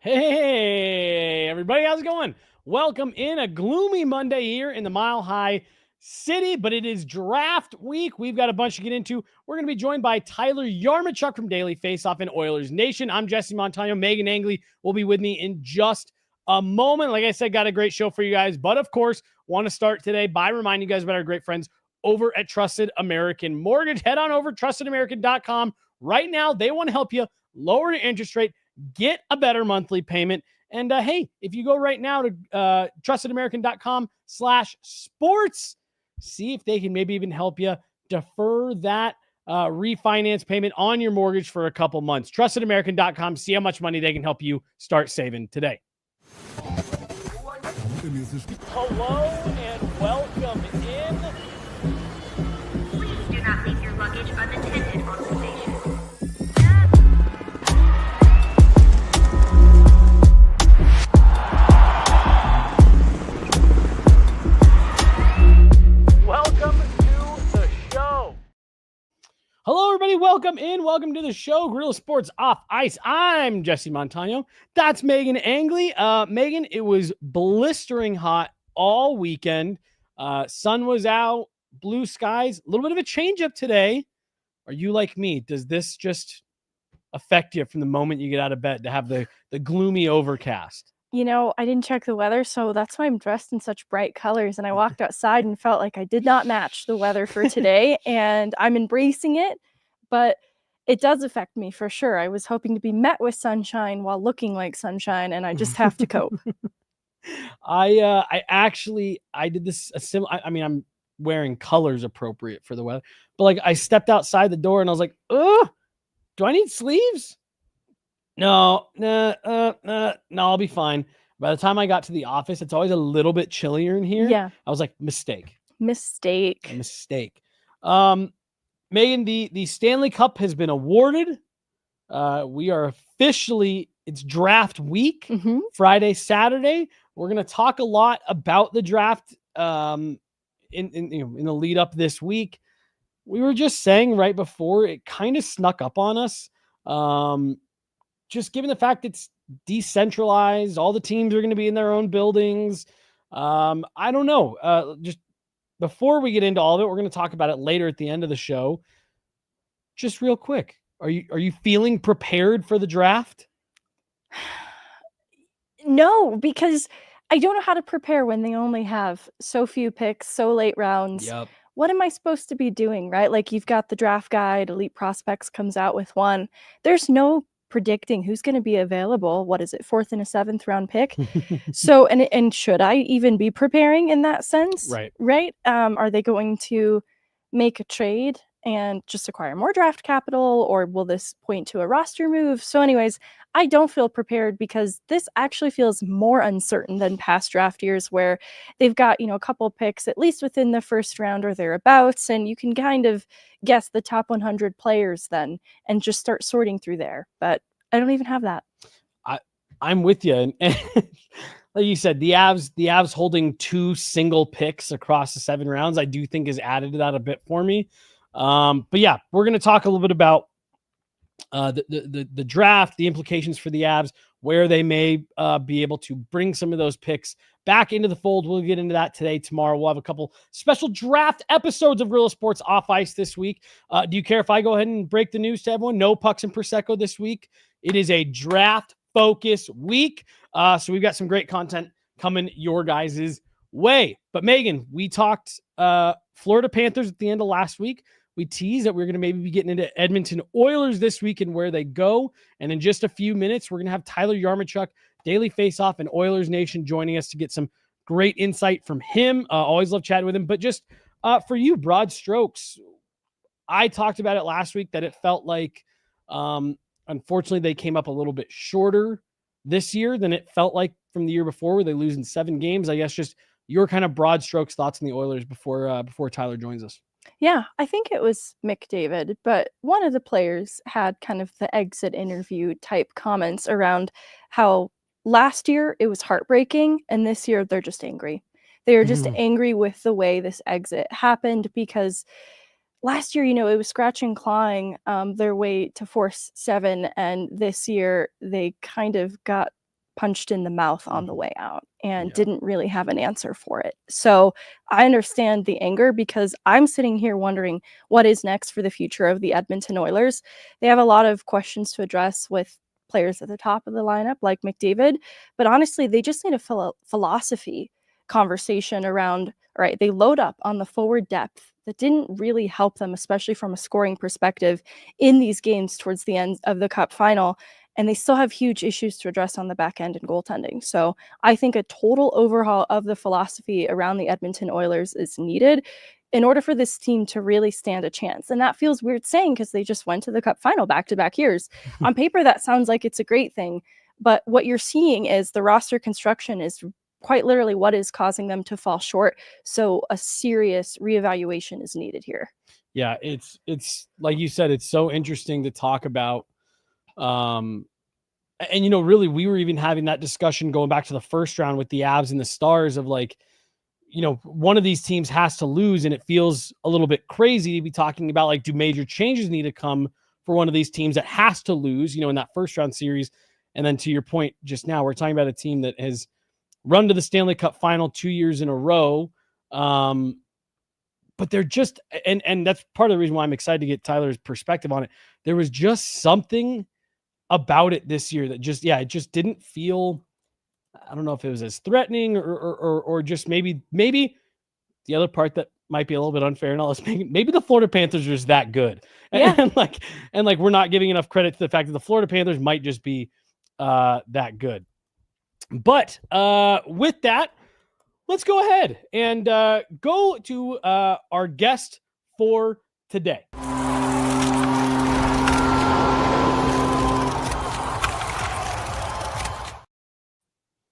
Hey, everybody, how's it going? Welcome in a gloomy Monday here in the Mile High City, but it is draft week. We've got a bunch to get into. We're going to be joined by Tyler Yarmachuk from Daily Faceoff and Oilers Nation. I'm Jesse Montano. Meghan Angley will be with me in just a moment. Like I said, got a great show for you guys, but of course, want to start today by reminding you guys about our great friends over at Trusted American Mortgage. Head on over to trustedamerican.com. Right now, they want to help you lower your interest rate, get a better monthly payment. And hey, if you go right now to trustedamerican.com/sports, see if they can maybe even help you defer that refinance payment on your mortgage for a couple months. Trustedamerican.com. See how much money they can help you start saving today. Hello and welcome in. Please do not leave your luggage unattended on the station. Welcome to the show. Hello, everybody. Welcome in. Welcome to the show, Guerrilla Sports Off Ice. I'm Jesse Montano. That's Meghan Angley. Meghan, it was blistering hot all weekend. Sun was out, blue skies, a little bit of a change up today. Are you like me? Does this just affect you from the moment you get out of bed to have the gloomy overcast? You know, I didn't check the weather, so that's why I'm dressed in such bright colors. And I walked outside and felt like I did not match the weather for today, and I'm embracing it, but it does affect me for sure. I was hoping to be met with sunshine while looking like sunshine, and I just have to cope. I did this I'm wearing colors appropriate for the weather, but like I stepped outside the door and I was like, oh, do I need sleeves? No, I'll be fine. By the time I got to the office, it's always a little bit chillier in here. Yeah. I was like, mistake. A mistake. Meghan, the Stanley Cup has been awarded. We are officially, it's draft week, Friday, Saturday. We're going to talk a lot about the draft in the lead up this week. We were just saying right before, it kind of snuck up on us. Just given the fact it's decentralized, all the teams are going to be in their own buildings. I don't know. Just before we get into all of it, we're going to talk about it later at the end of the show. Just real quick, are you feeling prepared for the draft? No, because I don't know how to prepare when they only have so few picks, so late rounds. Yep. What am I supposed to be doing, right? Like, you've got the draft guide, Elite Prospects comes out with one. There's no predicting who's going to be available. What is it, 4th and a 7th round pick? So, and should I even be preparing in that sense? Right. Are they going to make a trade and just acquire more draft capital, or will this point to a roster move? So anyways, I don't feel prepared because this actually feels more uncertain than past draft years where they've got, a couple picks at least within the first round or thereabouts, and you can kind of guess the top 100 players then and just start sorting through there. But I don't even have that. I'm with you. And like you said, the Avs holding 2 single picks across the 7 rounds, I do think has added to that a bit for me. But yeah, we're going to talk a little bit about the draft, the implications for the Avs, where they may be able to bring some of those picks back into the fold. We'll get into that today. Tomorrow, we'll have a couple special draft episodes of Guerrilla Sports Off Ice this week. Do you care if I go ahead and break the news to everyone? No pucks and Prosecco this week. It is a draft focus week. So we've got some great content coming your guys' way. But Meghan, we talked Florida Panthers at the end of last week. We teased that we're going to maybe be getting into Edmonton Oilers this week and where they go. And in just a few minutes, we're going to have Tyler Yarmachuk, Daily Faceoff and Oilers Nation joining us to get some great insight from him. Always love chatting with him. But just for you, broad strokes, I talked about it last week that it felt like, unfortunately, they came up a little bit shorter this year than it felt like from the year before, where they lose in 7 games. I guess just your kind of broad strokes thoughts on the Oilers before Tyler joins us. Yeah, I think it was McDavid, but one of the players had kind of the exit interview type comments around how last year it was heartbreaking and this year they're just angry. They are just angry with the way this exit happened because last year, it was scratch and clawing their way to force 7, and this year they kind of got punched in the mouth on the way out and Yeah. didn't really have an answer for it. So I understand the anger because I'm sitting here wondering what is next for the future of the Edmonton Oilers. They have a lot of questions to address with players at the top of the lineup like McDavid, but honestly, they just need a philosophy conversation around, all right, they load up on the forward depth that didn't really help them, especially from a scoring perspective in these games towards the end of the Cup final. And they still have huge issues to address on the back end and goaltending. So I think a total overhaul of the philosophy around the Edmonton Oilers is needed in order for this team to really stand a chance. And that feels weird saying because they just went to the Cup final back-to-back years. On paper, that sounds like it's a great thing. But what you're seeing is the roster construction is quite literally what is causing them to fall short. So a serious reevaluation is needed here. Yeah, it's like you said, it's so interesting to talk about. And really, we were even having that discussion going back to the first round with the Avs and the Stars of like, one of these teams has to lose, and it feels a little bit crazy to be talking about like, do major changes need to come for one of these teams that has to lose, in that first round series? And then to your point just now, we're talking about a team that has run to the Stanley Cup final 2 years in a row. But they're just, and that's part of the reason why I'm excited to get Tyler's perspective on it. There was just something about it this year that just, it just didn't feel, I don't know if it was as threatening or just maybe the other part that might be a little bit unfair and all this, maybe the Florida Panthers are just that good. Yeah. And like, we're not giving enough credit to the fact that the Florida Panthers might just be that good. But with that, let's go ahead and go to our guest for today.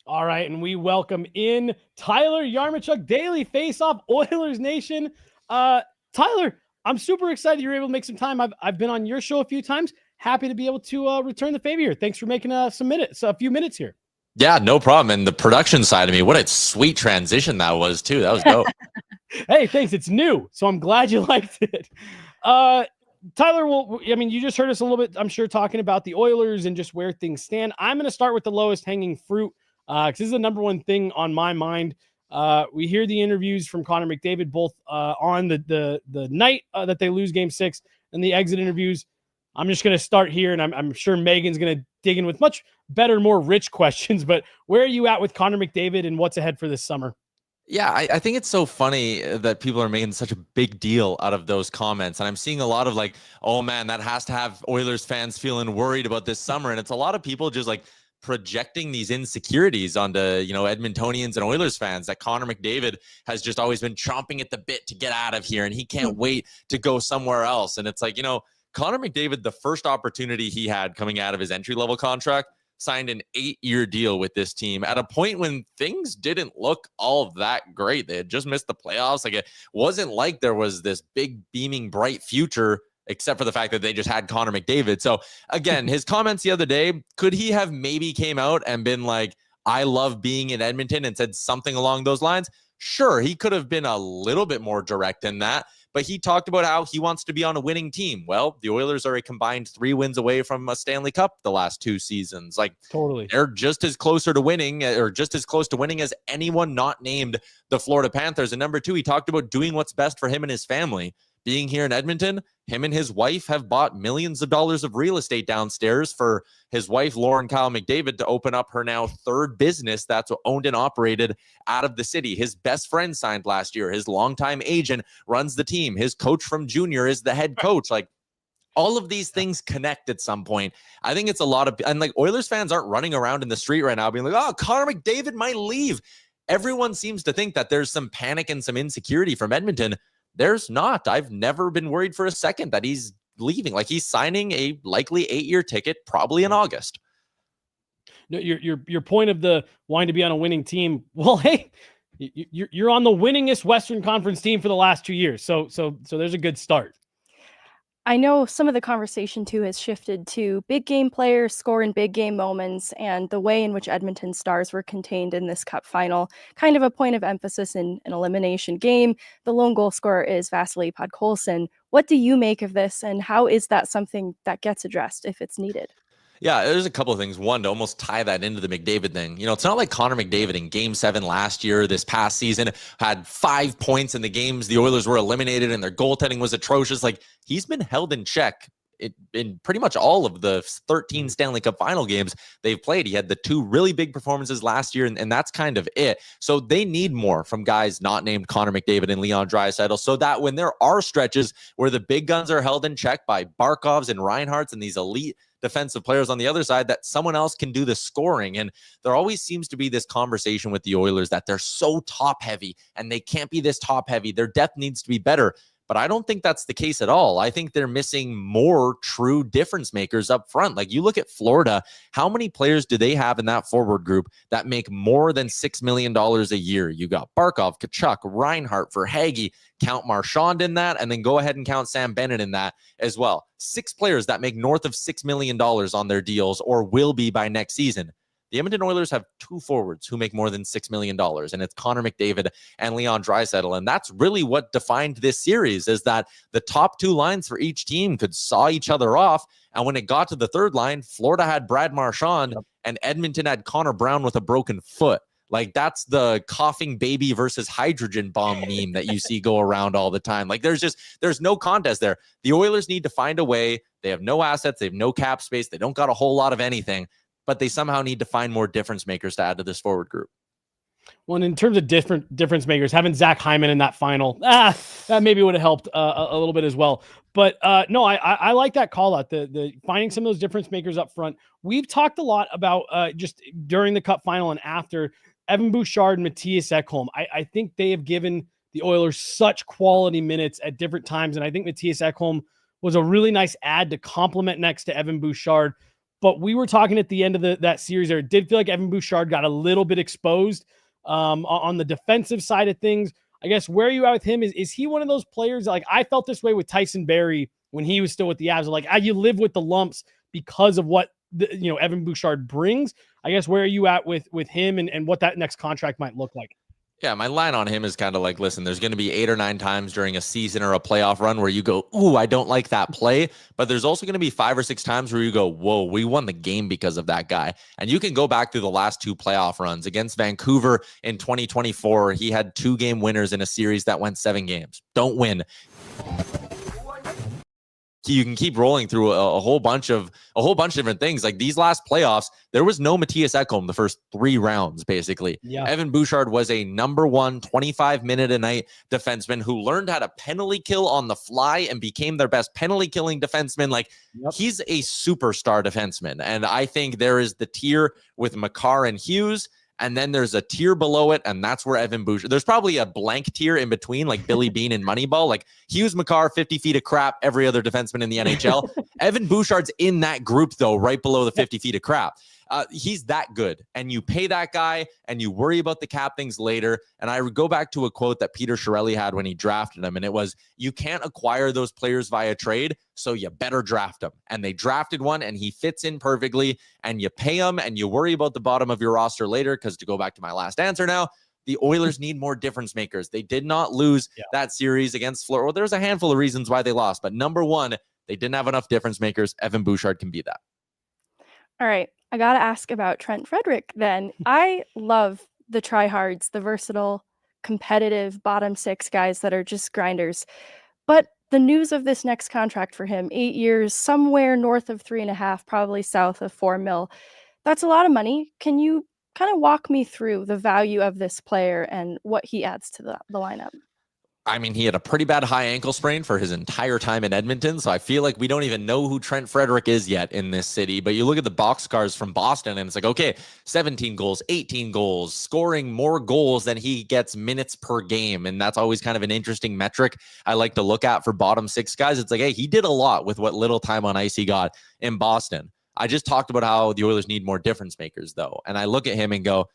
All right, and we welcome in Tyler Yarmachuk, Daily Faceoff, Oilers Nation. Tyler, I'm super excited you were able to make some time. I've been on your show a few times. Happy to be able to return the favor here. Thanks for making a few minutes here. Yeah, no problem. And the production side of me, what a sweet transition that was too. That was dope. Hey, thanks. It's new, so I'm glad you liked it. Tyler, you just heard us a little bit, I'm sure, talking about the Oilers and just where things stand. I'm going to start with the lowest hanging fruit because this is the number one thing on my mind. We hear the interviews from Connor McDavid, both on the night that they lose Game 6 and the exit interviews. I'm just going to start here, and I'm sure Megan's going to dig in with much better, more rich questions. But where are you at with Connor McDavid and what's ahead for this summer? Yeah, I think it's so funny that people are making such a big deal out of those comments. And I'm seeing a lot of like, oh man, that has to have Oilers fans feeling worried about this summer. And it's a lot of people just like projecting these insecurities onto, Edmontonians and Oilers fans that Connor McDavid has just always been chomping at the bit to get out of here. And he can't wait to go somewhere else. And it's like, Connor McDavid, the first opportunity he had coming out of his entry-level contract, signed an 8-year deal with this team at a point when things didn't look all that great. They had just missed the playoffs. Like, it wasn't like there was this big, beaming, bright future, except for the fact that they just had Connor McDavid. So, again, his comments the other day, could he have maybe came out and been like, I love being in Edmonton, and said something along those lines? Sure, he could have been a little bit more direct than that. But he talked about how he wants to be on a winning team. Well, the Oilers are a combined 3 wins away from a Stanley Cup the last 2 seasons. Like, totally, they're just as closer to winning, or just as close to winning as anyone not named the Florida Panthers. And number 2, he talked about doing what's best for him and his family. Being here in Edmonton, him and his wife have bought millions of dollars of real estate downstairs for his wife, Lauren Kyle McDavid, to open up her now 3rd business that's owned and operated out of the city. His best friend signed last year. His longtime agent runs the team. His coach from junior is the head coach. Like, all of these things connect at some point. I think it's a lot of, and like, Oilers fans aren't running around in the street right now being like, oh, Connor McDavid might leave. Everyone seems to think that there's some panic and some insecurity from Edmonton. There's not. I've never been worried for a second that he's leaving. Like, he's signing a likely 8-year ticket, probably in August. No, your point of the wanting to be on a winning team. Well, hey, you're on the winningest Western Conference team for the last 2 years. So there's a good start. I know some of the conversation too has shifted to big game players score in big game moments, and the way in which Edmonton Stars were contained in this Cup final, kind of a point of emphasis in an elimination game. The lone goal scorer is Vasily Podkolzin. What do you make of this, and how is that something that gets addressed if it's needed? Yeah, there's a couple of things. One, to almost tie that into the McDavid thing. It's not like Connor McDavid in Game 7 last year, this past season, had 5 points in the games the Oilers were eliminated and their goaltending was atrocious. Like, he's been held in check in pretty much all of the 13 Stanley Cup final games they've played. He had the 2 really big performances last year, and that's kind of it. So they need more from guys not named Connor McDavid and Leon Draisaitl, so that when there are stretches where the big guns are held in check by Barkovs and Reinhardts and these elite defensive players on the other side, that someone else can do the scoring. And there always seems to be this conversation with the Oilers that they're so top heavy and they can't be this top heavy. Their depth needs to be better. But I don't think that's the case at all. I think they're missing more true difference makers up front. Like, you look at Florida, how many players do they have in that forward group that make more than $6 million a year? You got Barkov, Tkachuk, Reinhart, Verhaeghe, count Marchand in that, and then go ahead and count Sam Bennett in that as well. 6 players that make north of $6 million on their deals, or will be by next season. The Edmonton Oilers have 2 forwards who make more than $6 million, and it's Connor McDavid and Leon Draisaitl. And that's really what defined this series, is that the top 2 lines for each team could saw each other off. And when it got to the third line, Florida had Brad Marchand and Edmonton had Connor Brown with a broken foot. Like, that's the coughing baby versus hydrogen bomb meme that you see go around all the time. Like, there's no contest there. The Oilers need to find a way. They have no assets. They have no cap space. They don't got a whole lot of anything, but they somehow need to find more difference makers to add to this forward group. Well, and in terms of different difference makers, having Zach Hyman in that final, that maybe would have helped a little bit as well. But no, I like that call out, the finding some of those difference makers up front. We've talked a lot about just during the Cup final and after, Evan Bouchard and Mattias Ekholm. I think they have given the Oilers such quality minutes at different times, and I think Mattias Ekholm was a really nice add to complement next to Evan Bouchard. But we were talking at the end of that series there, it did feel like Evan Bouchard got a little bit exposed on the defensive side of things. I guess where are you at with him? Is he one of those players, like I felt this way with Tyson Barrie when he was still with the Avs, like you live with the lumps because of what Evan Bouchard brings? I guess where are you at with him and what that next contract might look like? Yeah, my line on him is kind of like, listen, there's going to be 8 or 9 times during a season or a playoff run where you go, ooh, I don't like that play. But there's also going to be 5 or 6 times where you go, whoa, we won the game because of that guy. And you can go back through the last 2 playoff runs. Against Vancouver in 2024, he had 2 game winners in a series that went 7 games. Don't win. You can keep rolling through a whole bunch of different things. Like these last playoffs, there was no Mattias Ekholm the first 3 rounds, basically. Yeah. Evan Bouchard was a number 1, 25-minute-a-night defenseman who learned how to penalty kill on the fly and became their best penalty killing defenseman. Like, he's a superstar defenseman. And I think there is the tier with Makar and Hughes, and then there's a tier below it, and that's where Evan Bouchard. There's probably a blank tier in between, like Billy Bean and Moneyball. Like Hughes, Makar, 50 feet of crap, every other defenseman in the NHL. Evan Bouchard's in that group, though, right below the 50 feet of crap. He's that good, and you pay that guy, and you worry about the cap things later. And I go back to a quote that Peter Chiarelli had when he drafted him, and it was, you can't acquire those players via trade, so you better draft them. And they drafted one, and he fits in perfectly, and you pay him, and you worry about the bottom of your roster later, because to go back to my last answer now, the Oilers need more difference makers. They did not lose that series against Florida. Well, there's a handful of reasons why they lost, but number 1, they didn't have enough difference makers. Evan Bouchard can be that. All right. I got to ask about Trent Frederic then. I love the tryhards, the versatile, competitive bottom 6 guys that are just grinders. But the news of this next contract for him, 8 years, somewhere north of 3.5, probably south of 4 mil. That's a lot of money. Can you kind of walk me through the value of this player and what he adds to the lineup? I mean, he had a pretty bad high ankle sprain for his entire time in Edmonton, so I feel like we don't even know who Trent Frederic is yet in this city. But you look at the box scores from Boston, and it's like, okay, 17 goals, 18 goals, scoring more goals than he gets minutes per game. And that's always kind of an interesting metric I like to look at for bottom 6 guys. It's like, hey, he did a lot with what little time on ice he got in Boston. I just talked about how the Oilers need more difference makers, though. And I look at him and go,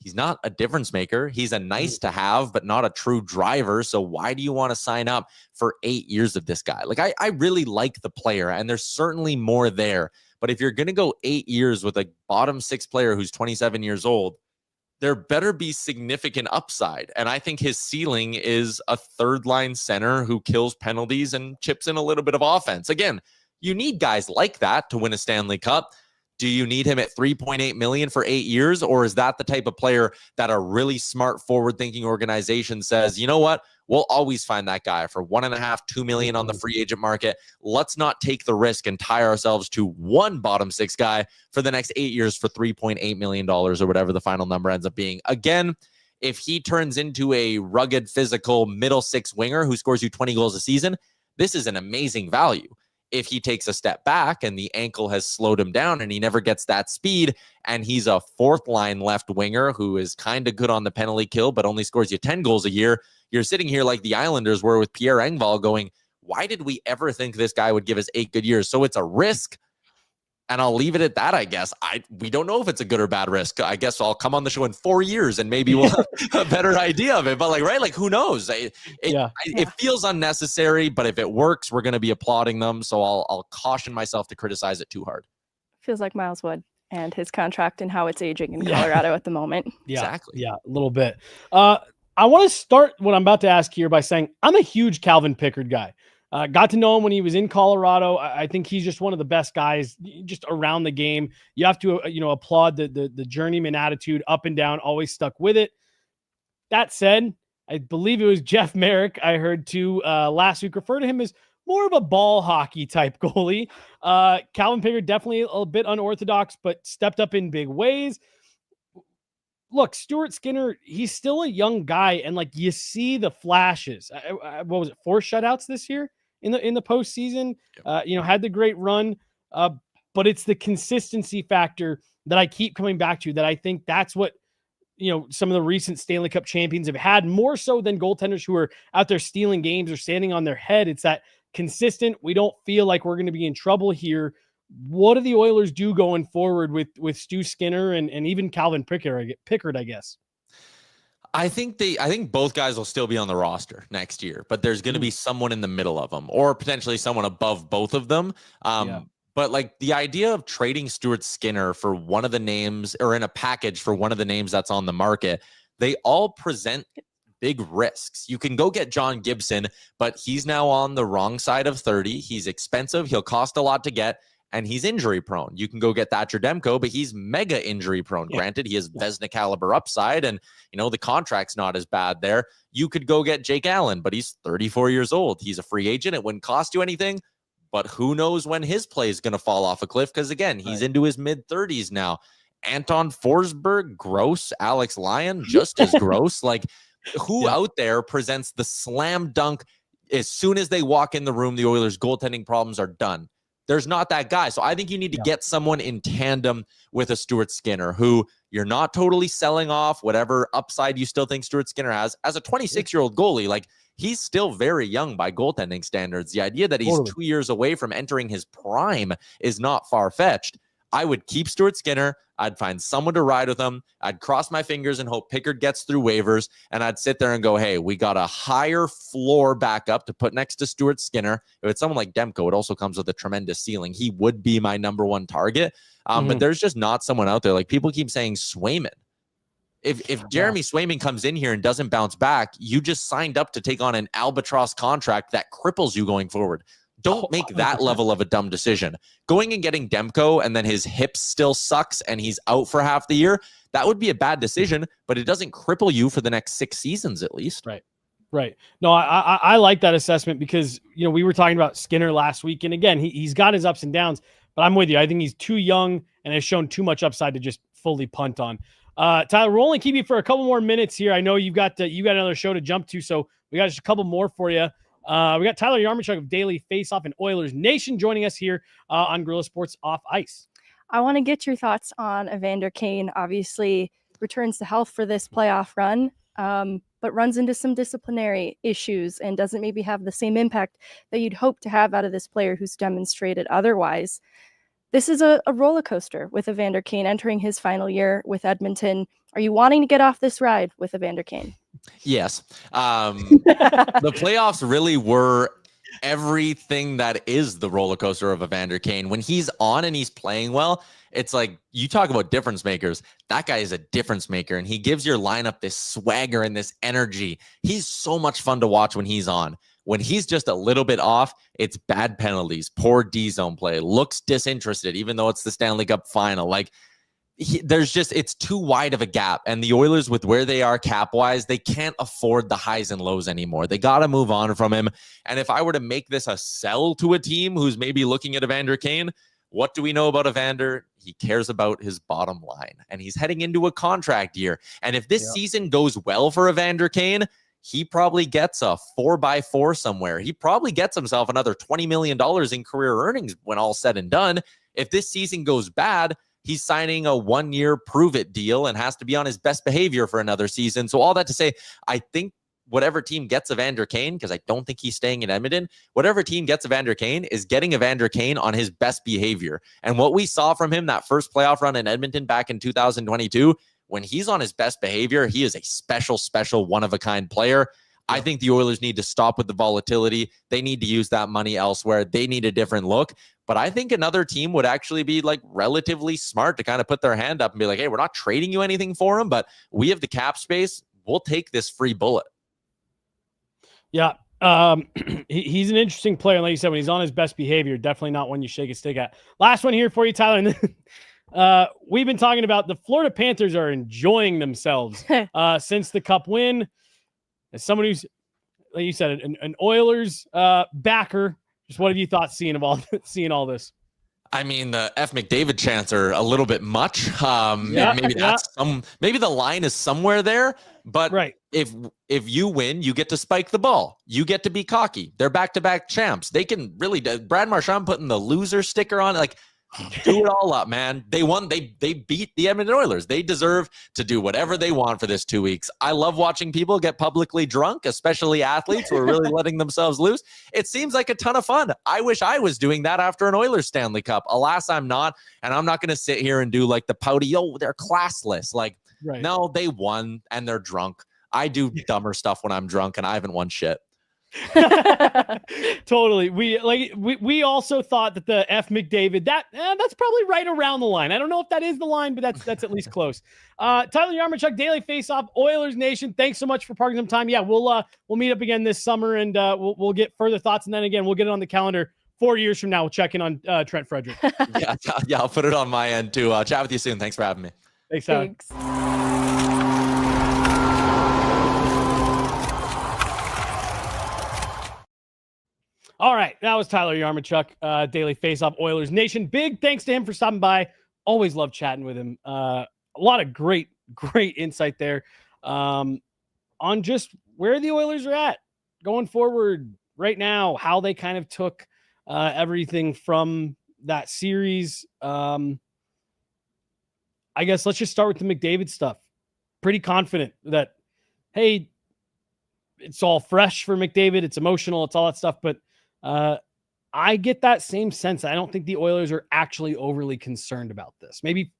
he's not a difference maker. He's a nice to have, but not a true driver. So why do you want to sign up for 8 years of this guy? Like, I really like the player, and there's certainly more there. But if you're going to go 8 years with a bottom 6 player who's 27 years old, there better be significant upside. And I think his ceiling is a 3rd-line center who kills penalties and chips in a little bit of offense. Again, you need guys like that to win a Stanley Cup. Do you need him at $3.8 million for 8 years? Or is that the type of player that a really smart, forward-thinking organization says, you know what? We'll always find that guy for $1.5, $2 million on the free agent market. Let's not take the risk and tie ourselves to one bottom six guy for the next 8 years for $3.8 million or whatever the final number ends up being. Again, if he turns into a rugged, physical, middle six winger who scores you 20 goals a season, this is an amazing value. If he takes a step back and the ankle has slowed him down and he never gets that speed, and he's a fourth line left winger who is kind of good on the penalty kill but only scores you 10 goals a year, you're sitting here like the Islanders were with Pierre Engvall going, why did we ever think this guy would give us 8 good years? So it's a risk, and I'll leave it at that, I guess. We don't know if it's a good or bad risk. I guess I'll come on the show in 4 years and maybe we'll have a better idea of it. But like, who knows? It feels unnecessary, but if it works, we're going to be applauding them. So I'll caution myself to criticize it too hard. Feels like Miles Wood and his contract and how it's aging in Colorado at the moment. Yeah, exactly. Yeah, a little bit. I want to start what I'm about to ask here by saying I'm a huge Calvin Pickard guy. Got to know him when he was in Colorado. I think he's just one of the best guys just around the game. You have to, applaud the journeyman attitude, up and down, always stuck with it. That said, I believe it was Jeff Merrick I heard too last week refer to him as more of a ball hockey type goalie. Calvin Pickard definitely a bit unorthodox, but stepped up in big ways. Look, Stu Skinner, he's still a young guy, and like you see the flashes. What was it? 4 shutouts this year in the postseason. Had the great run, but it's the consistency factor that I keep coming back to. That I think that's what some of the recent Stanley Cup champions have had, more so than goaltenders who are out there stealing games or standing on their head. It's that consistent. We don't feel like we're going to be in trouble here. What do the Oilers do going forward with Stu Skinner and even Calvin Pickard, I guess? I think both guys will still be on the roster next year, but there's going to be someone in the middle of them or potentially someone above both of them. But like the idea of trading Stuart Skinner for one of the names or in a package for one of the names that's on the market, they all present big risks. You can go get John Gibson, but he's now on the wrong side of 30. He's expensive. He'll cost a lot to get. And he's injury prone. You can go get Thatcher Demko, but he's mega injury prone. Granted, he has Vezina caliber upside, and the contract's not as bad there. You could go get Jake Allen, but he's 34 years old. He's a free agent. It wouldn't cost you anything, but who knows when his play is going to fall off a cliff? Because again, he's into his mid 30s now. Anton Forsberg, gross. Alex Lyon, just as gross. Like, who out there presents the slam dunk? As soon as they walk in the room, the Oilers' goaltending problems are done. There's not that guy. So I think you need to get someone in tandem with a Stuart Skinner who you're not totally selling off whatever upside you still think Stuart Skinner has. As a 26-year-old goalie, like he's still very young by goaltending standards. The idea that he's 2 years away from entering his prime is not far-fetched. I would keep Stuart Skinner. I'd find someone to ride with him. I'd cross my fingers and hope Pickard gets through waivers. And I'd sit there and go, hey, we got a higher floor backup to put next to Stuart Skinner. If it's someone like Demko, it also comes with a tremendous ceiling. He would be my number one target. But there's just not someone out there. Like people keep saying Swayman. If Jeremy Swayman comes in here and doesn't bounce back, you just signed up to take on an albatross contract that cripples you going forward. Don't make that level of a dumb decision. Going and getting Demko and then his hip still sucks and he's out for half the year, that would be a bad decision, but it doesn't cripple you for the next 6 seasons at least. Right. No, I like that assessment because, we were talking about Skinner last week. And again, he's got his ups and downs, but I'm with you. I think he's too young and has shown too much upside to just fully punt on. Tyler, we'll only keep you for a couple more minutes here. I know you got another show to jump to, so we got just a couple more for you. We got Tyler Yarmachuk of Daily Faceoff and Oilers Nation joining us here on Gorilla Sports Off Ice. I want to get your thoughts on Evander Kane. Obviously returns to health for this playoff run, but runs into some disciplinary issues and doesn't maybe have the same impact that you'd hope to have out of this player who's demonstrated otherwise. This is a roller coaster with Evander Kane entering his final year with Edmonton. Are you wanting to get off this ride with Evander Kane? Yes. The playoffs really were everything that is the roller coaster of Evander Kane. When he's on and he's playing well, it's like you talk about difference makers. That guy is a difference maker, and he gives your lineup this swagger and this energy. He's so much fun to watch when he's on. When he's just a little bit off, it's bad penalties, poor D zone play, looks disinterested, even though it's the Stanley Cup final. Like, it's too wide of a gap. And the Oilers, with where they are cap wise, they can't afford the highs and lows anymore. They got to move on from him. And if I were to make this a sell to a team who's maybe looking at Evander Kane, what do we know about Evander? He cares about his bottom line, and he's heading into a contract year. And if this season goes well for Evander Kane, he probably gets a 4x4 somewhere. He probably gets himself another $20 million in career earnings when all's said and done. If this season goes bad, he's signing a 1-year prove-it deal and has to be on his best behavior for another season. So all that to say, I think whatever team gets Evander Kane, because I don't think he's staying in Edmonton, whatever team gets Evander Kane is getting Evander Kane on his best behavior. And what we saw from him that first playoff run in Edmonton back in 2022, when he's on his best behavior, he is a special, one-of-a-kind player. I think the Oilers need to stop with the volatility. They need to use that money elsewhere. They need a different look. But I think another team would actually be like relatively smart to kind of put their hand up and be like, hey, we're not trading you anything for him, but we have the cap space. We'll take this free bullet. Yeah. He's an interesting player. Like you said, when he's on his best behavior, definitely not one you shake a stick at. Last one here for you, Tyler. And then, we've been talking about the Florida Panthers are enjoying themselves since the Cup win. As someone who's, like you said, an Oilers backer, just what have you thought seeing all this? I mean, the F. McDavid chants are a little bit much. Maybe the line is somewhere there. But if you win, you get to spike the ball. You get to be cocky. They're back-to-back champs. They can really. Brad Marchand putting the loser sticker on, like, do it all up, man. They won. They beat the Edmonton Oilers. They deserve to do whatever they want for this 2 weeks. I love watching people get publicly drunk, especially athletes who are really letting themselves loose. It seems like a ton of fun. I wish I was doing that after an Oilers Stanley Cup. Alas, I'm not. And I'm not going to sit here and do like the pouty, they're classless. Like, no, they won and they're drunk. I do dumber stuff when I'm drunk and I haven't won shit. Totally. We also thought that the F. McDavid, that's probably right around the line. I don't know if that is the line, but that's at least close. Tyler Yarmachuk, Daily Faceoff, Oilers Nation. Thanks so much for parking some time. Yeah, we'll meet up again this summer and we'll get further thoughts, and then again we'll get it on the calendar 4 years from now. We'll check in on Trent Frederic. yeah, I'll put it on my end too. Chat with you soon. Thanks for having me. Thanks, Tyler. Thanks. All right, that was Tyler Yarmachuk, Daily Faceoff, Oilers Nation. Big thanks to him for stopping by. Always love chatting with him. A lot of great insight there on just where the Oilers are at going forward right now, how they kind of took everything from that series. I guess let's just start with the McDavid stuff. Pretty confident that, hey, it's all fresh for McDavid. It's emotional. It's all that stuff. But I get that same sense. I don't think the Oilers are actually overly concerned about this. Maybe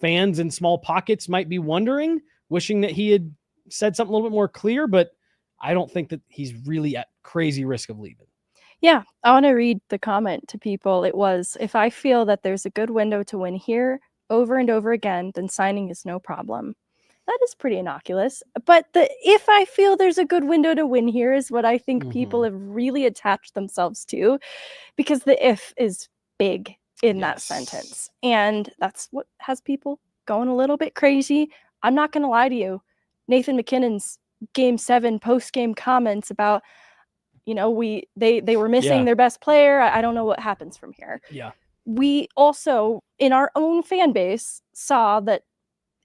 fans in small pockets might be wondering, wishing that he had said something a little bit more clear, but I don't think that he's really at crazy risk of leaving. Yeah, I want to read the comment to people. It was, if I feel that there's a good window to win here over and over again, then signing is no problem. That is pretty innocuous. But the if I feel there's a good window to win here is what I think people have really attached themselves to, because the if is big in that sentence. And that's what has people going a little bit crazy. I'm not going to lie to you. Nathan McKinnon's Game 7 post-game comments about, they were missing their best player. I don't know what happens from here. Yeah. We also, in our own fan base, saw that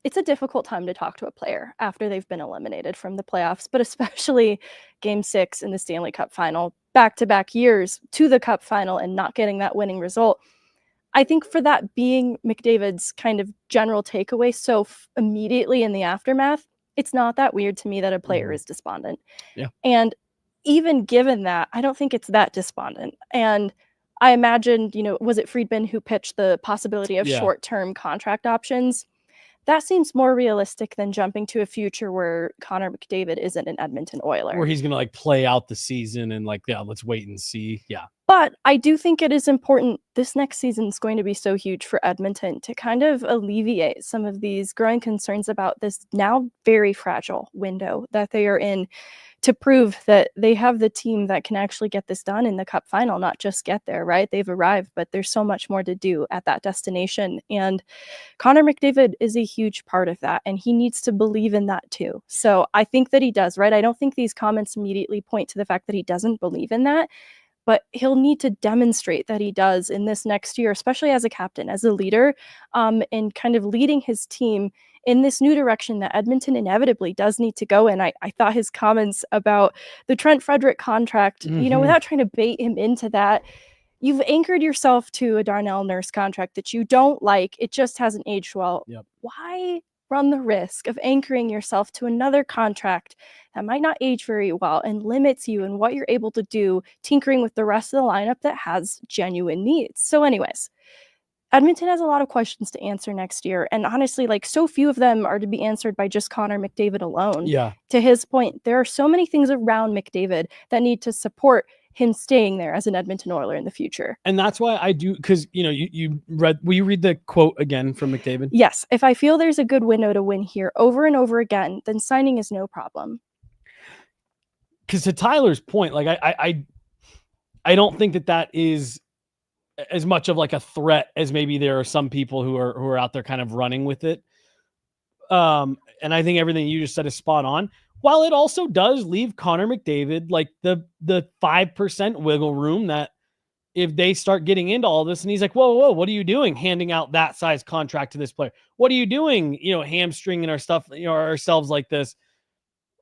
it's a difficult time to talk to a player after they've been eliminated from the playoffs, but especially Game 6 in the Stanley Cup final, back-to-back years to the Cup final and not getting that winning result. I think for that being McDavid's kind of general takeaway so immediately in the aftermath, it's not that weird to me that a player is despondent. Yeah. And even given that, I don't think it's that despondent. And I imagined, was it Friedman who pitched the possibility of short-term contract options? That seems more realistic than jumping to a future where Connor McDavid isn't an Edmonton Oiler. Where he's going to play out the season and let's wait and see. Yeah. But I do think it is important. This next season is going to be so huge for Edmonton to kind of alleviate some of these growing concerns about this now very fragile window that they are in, to prove that they have the team that can actually get this done in the Cup final, not just get there, right? They've arrived, but there's so much more to do at that destination. And Connor McDavid is a huge part of that, and he needs to believe in that too. So I think that he does, right? I don't think these comments immediately point to the fact that he doesn't believe in that, but he'll need to demonstrate that he does in this next year, especially as a captain, as a leader, and kind of leading his team in this new direction that Edmonton inevitably does need to go in. I thought his comments about the Trent Frederic contract, without trying to bait him into that, you've anchored yourself to a Darnell Nurse contract that you don't like. It just hasn't aged well. Yep. Why run the risk of anchoring yourself to another contract that might not age very well and limits you in what you're able to do, tinkering with the rest of the lineup that has genuine needs? So anyways, Edmonton has a lot of questions to answer next year. And honestly, like, so few of them are to be answered by just Connor McDavid alone. Yeah. To his point, there are so many things around McDavid that need to support him staying there as an Edmonton Oiler in the future. And that's why I do, because, will you read the quote again from McDavid? Yes. If I feel there's a good window to win here over and over again, then signing is no problem. Because to Tyler's point, like, I don't think that is as much of like a threat as maybe there are some people who are out there kind of running with it. And I think everything you just said is spot on. While it also does leave Connor McDavid like the 5% wiggle room that if they start getting into all this and he's like, whoa, what are you doing handing out that size contract to this player? What are you doing, hamstringing our stuff, ourselves like this?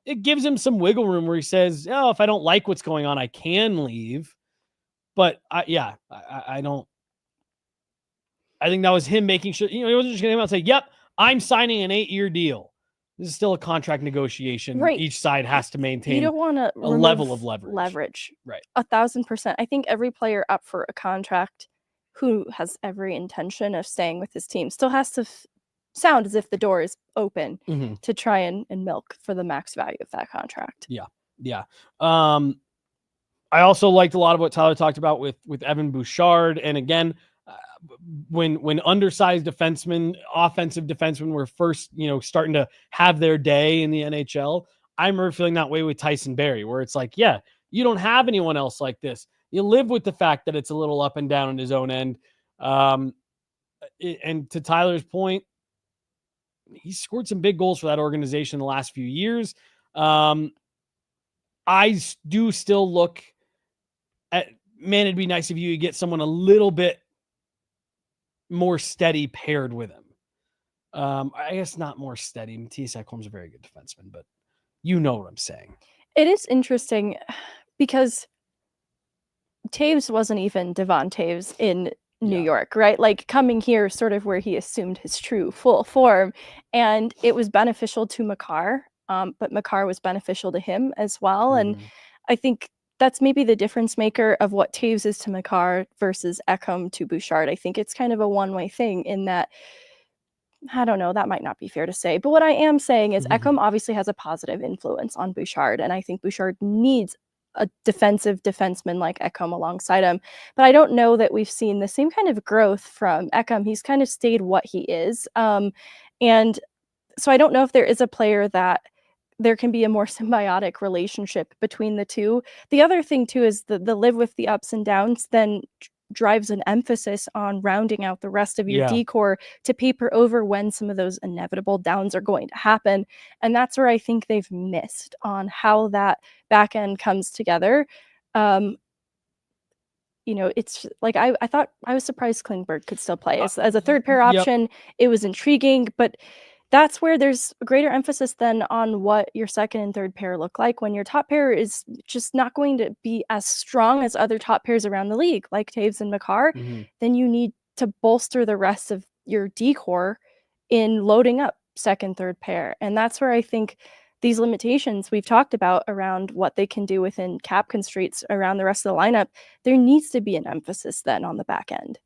It gives him some wiggle room where he says, oh, if I don't like what's going on, I can leave. But I don't. I think that was him making sure, he wasn't just going to come out and say, yep, I'm signing an 8-year deal. This is still a contract negotiation. Right. Each side has to maintain you don't want to a level of leverage. Right. 1,000%. I think every player up for a contract who has every intention of staying with his team still has to sound as if the door is open to try and milk for the max value of that contract. Yeah. I also liked a lot of what Tyler talked about with Evan Bouchard. And again, when undersized defensemen, offensive defensemen were first, starting to have their day in the NHL, I remember feeling that way with Tyson Barrie, where it's like, yeah, you don't have anyone else like this. You live with the fact that it's a little up and down on his own end. And to Tyler's point, he scored some big goals for that organization in the last few years. I do still look at, man, it'd be nice if you could get someone a little bit more steady paired with him. I guess not more steady. Mattias Ekholm's a very good defenseman, but you know what I'm saying. It is interesting because Taves wasn't even Devon Taves in New York, right? Like, coming here sort of where he assumed his true full form, and it was beneficial to Makar, but Makar was beneficial to him as well. And I think that's maybe the difference maker of what Taves is to Makar versus Ekholm to Bouchard. I think it's kind of a one-way thing in that, I don't know, that might not be fair to say. But what I am saying is Ekholm obviously has a positive influence on Bouchard, and I think Bouchard needs a defensive defenseman like Ekholm alongside him. But I don't know that we've seen the same kind of growth from Ekholm. He's kind of stayed what he is. And so I don't know if there is a player that there can be a more symbiotic relationship between the two. The other thing too is the live with the ups and downs then drives an emphasis on rounding out the rest of your decor to paper over when some of those inevitable downs are going to happen. And that's where I think they've missed on how that back end comes together. It's like, I thought, I was surprised Klingberg could still play as a third pair option. It was intriguing, but that's where there's a greater emphasis then on what your second and third pair look like when your top pair is just not going to be as strong as other top pairs around the league, like Taves and Makar. Then you need to bolster the rest of your decor in loading up second, third pair. And that's where I think these limitations we've talked about around what they can do within cap constraints around the rest of the lineup, there needs to be an emphasis then on the back end.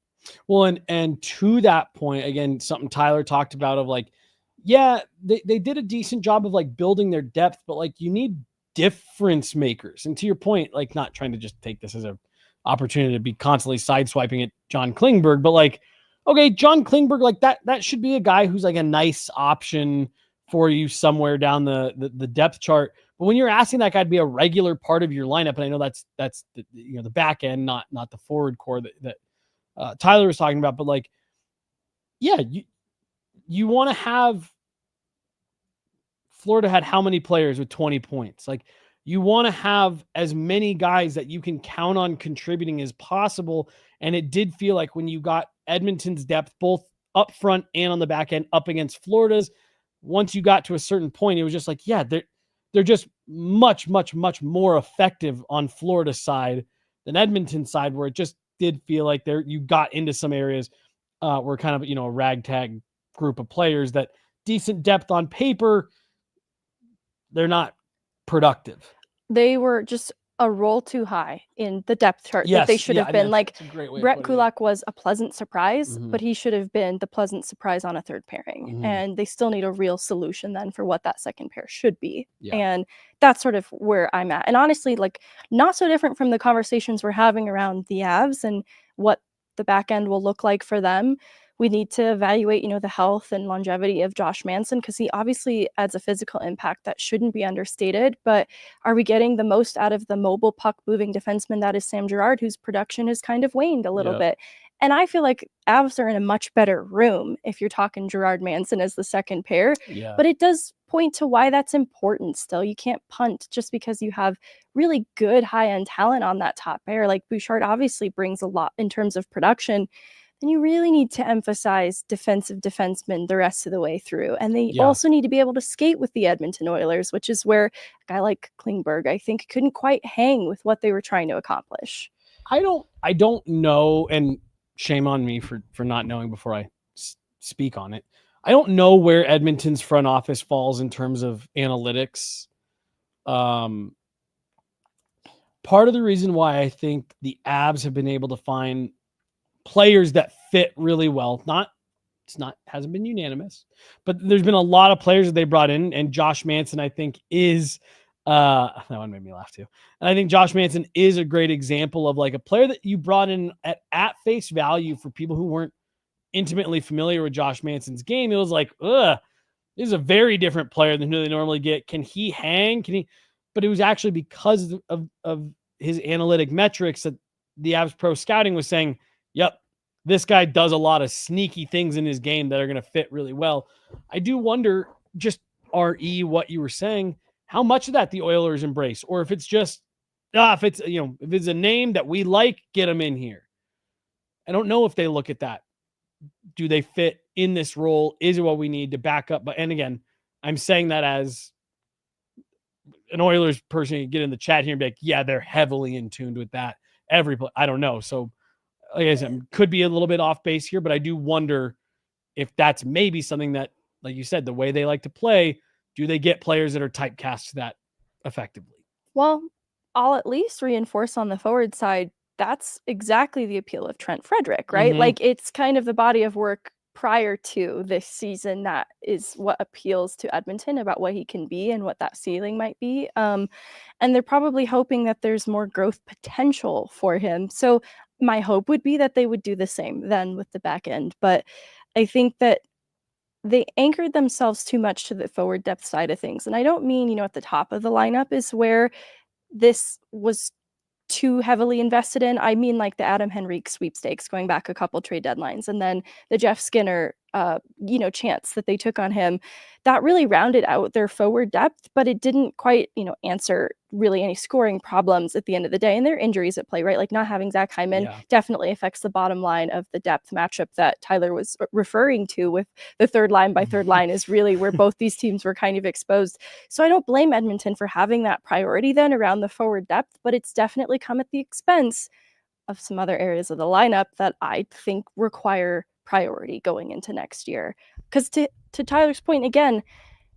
Well, and to that point, again, something Tyler talked about of like, yeah, they did a decent job of like building their depth, but like you need difference makers. And to your point, like, not trying to just take this as a opportunity to be constantly sideswiping at John Klingberg. But like, okay, John Klingberg, like that should be a guy who's like a nice option for you somewhere down the depth chart. But when you're asking that guy to be a regular part of your lineup, and I know that's the, the back end, not the forward core that Tyler was talking about, but like, yeah, you want to have Florida had how many players with 20 points? Like, you want to have as many guys that you can count on contributing as possible. And it did feel like when you got Edmonton's depth, both up front and on the back end, up against Florida's, once you got to a certain point, it was just like, yeah, they're just much, much, much more effective on Florida's side than Edmonton's side, where it just did feel like you got into some areas where kind of, a ragtag group of players that decent depth on paper, they're not productive. They were just a roll too high in the depth chart that they should have been. Like, Brett Kulak was a pleasant surprise, but he should have been the pleasant surprise on a third pairing. And they still need a real solution then for what that second pair should be. And that's sort of where I'm at. And honestly, like, not so different from the conversations we're having around the Avs and what the back end will look like for them. We need to evaluate, the health and longevity of Josh Manson, because he obviously adds a physical impact that shouldn't be understated. But are we getting the most out of the mobile puck-moving defenseman that is Sam Girard, whose production has kind of waned a little bit? And I feel like Avs are in a much better room if you're talking Girard Manson as the second pair. But it does point to why that's important still. You can't punt just because you have really good high-end talent on that top pair. Like, Bouchard obviously brings a lot in terms of production. And you really need to emphasize defensive defensemen the rest of the way through. And they also need to be able to skate with the Edmonton Oilers, which is where a guy like Klingberg, I think, couldn't quite hang with what they were trying to accomplish. I don't know, and shame on me for not knowing before I speak on it. I don't know where Edmonton's front office falls in terms of analytics. Part of the reason why I think the Avs have been able to find players that fit really well, hasn't been unanimous, but there's been a lot of players that they brought in, and Josh Manson, I think, is that one made me laugh too. And I think Josh Manson is a great example of like a player that you brought in at face value for people who weren't intimately familiar with Josh Manson's game. It was like, this is a very different player than who they normally get. Can he hang? But it was actually because of his analytic metrics that the Avs Pro Scouting was saying, yep, this guy does a lot of sneaky things in his game that are going to fit really well. I do wonder, just RE, what you were saying, how much of that the Oilers embrace, or if it's just, if it's a name that we like, get him in here. I don't know if they look at that. Do they fit in this role? Is it what we need to back up? But, and again, I'm saying that as an Oilers person, you get in the chat here and be like, yeah, they're heavily in tune with that. I don't know. So, like I said, could be a little bit off base here, but I do wonder if that's maybe something that, like you said, the way they like to play, do they get players that are typecast to that effectively? Well, I'll at least reinforce on the forward side, that's exactly the appeal of Trent Frederic, right? Like, it's kind of the body of work prior to this season that is what appeals to Edmonton about what he can be and what that ceiling might be. And they're probably hoping that there's more growth potential for him. So my hope would be that they would do the same then with the back end. But I think that they anchored themselves too much to the forward depth side of things. And I don't mean, at the top of the lineup is where this was too heavily invested in. I mean, like the Adam Henrique sweepstakes going back a couple trade deadlines, and then the Jeff Skinner chance that they took on him, that really rounded out their forward depth, but it didn't quite, answer really any scoring problems at the end of the day. And there are injuries at play, right? Like, not having Zach Hyman definitely affects the bottom line of the depth matchup that Tyler was referring to, with the third line by third line is really where both these teams were kind of exposed. So I don't blame Edmonton for having that priority then around the forward depth, but it's definitely come at the expense of some other areas of the lineup that I think require priority going into next year. Because to Tyler's point, again,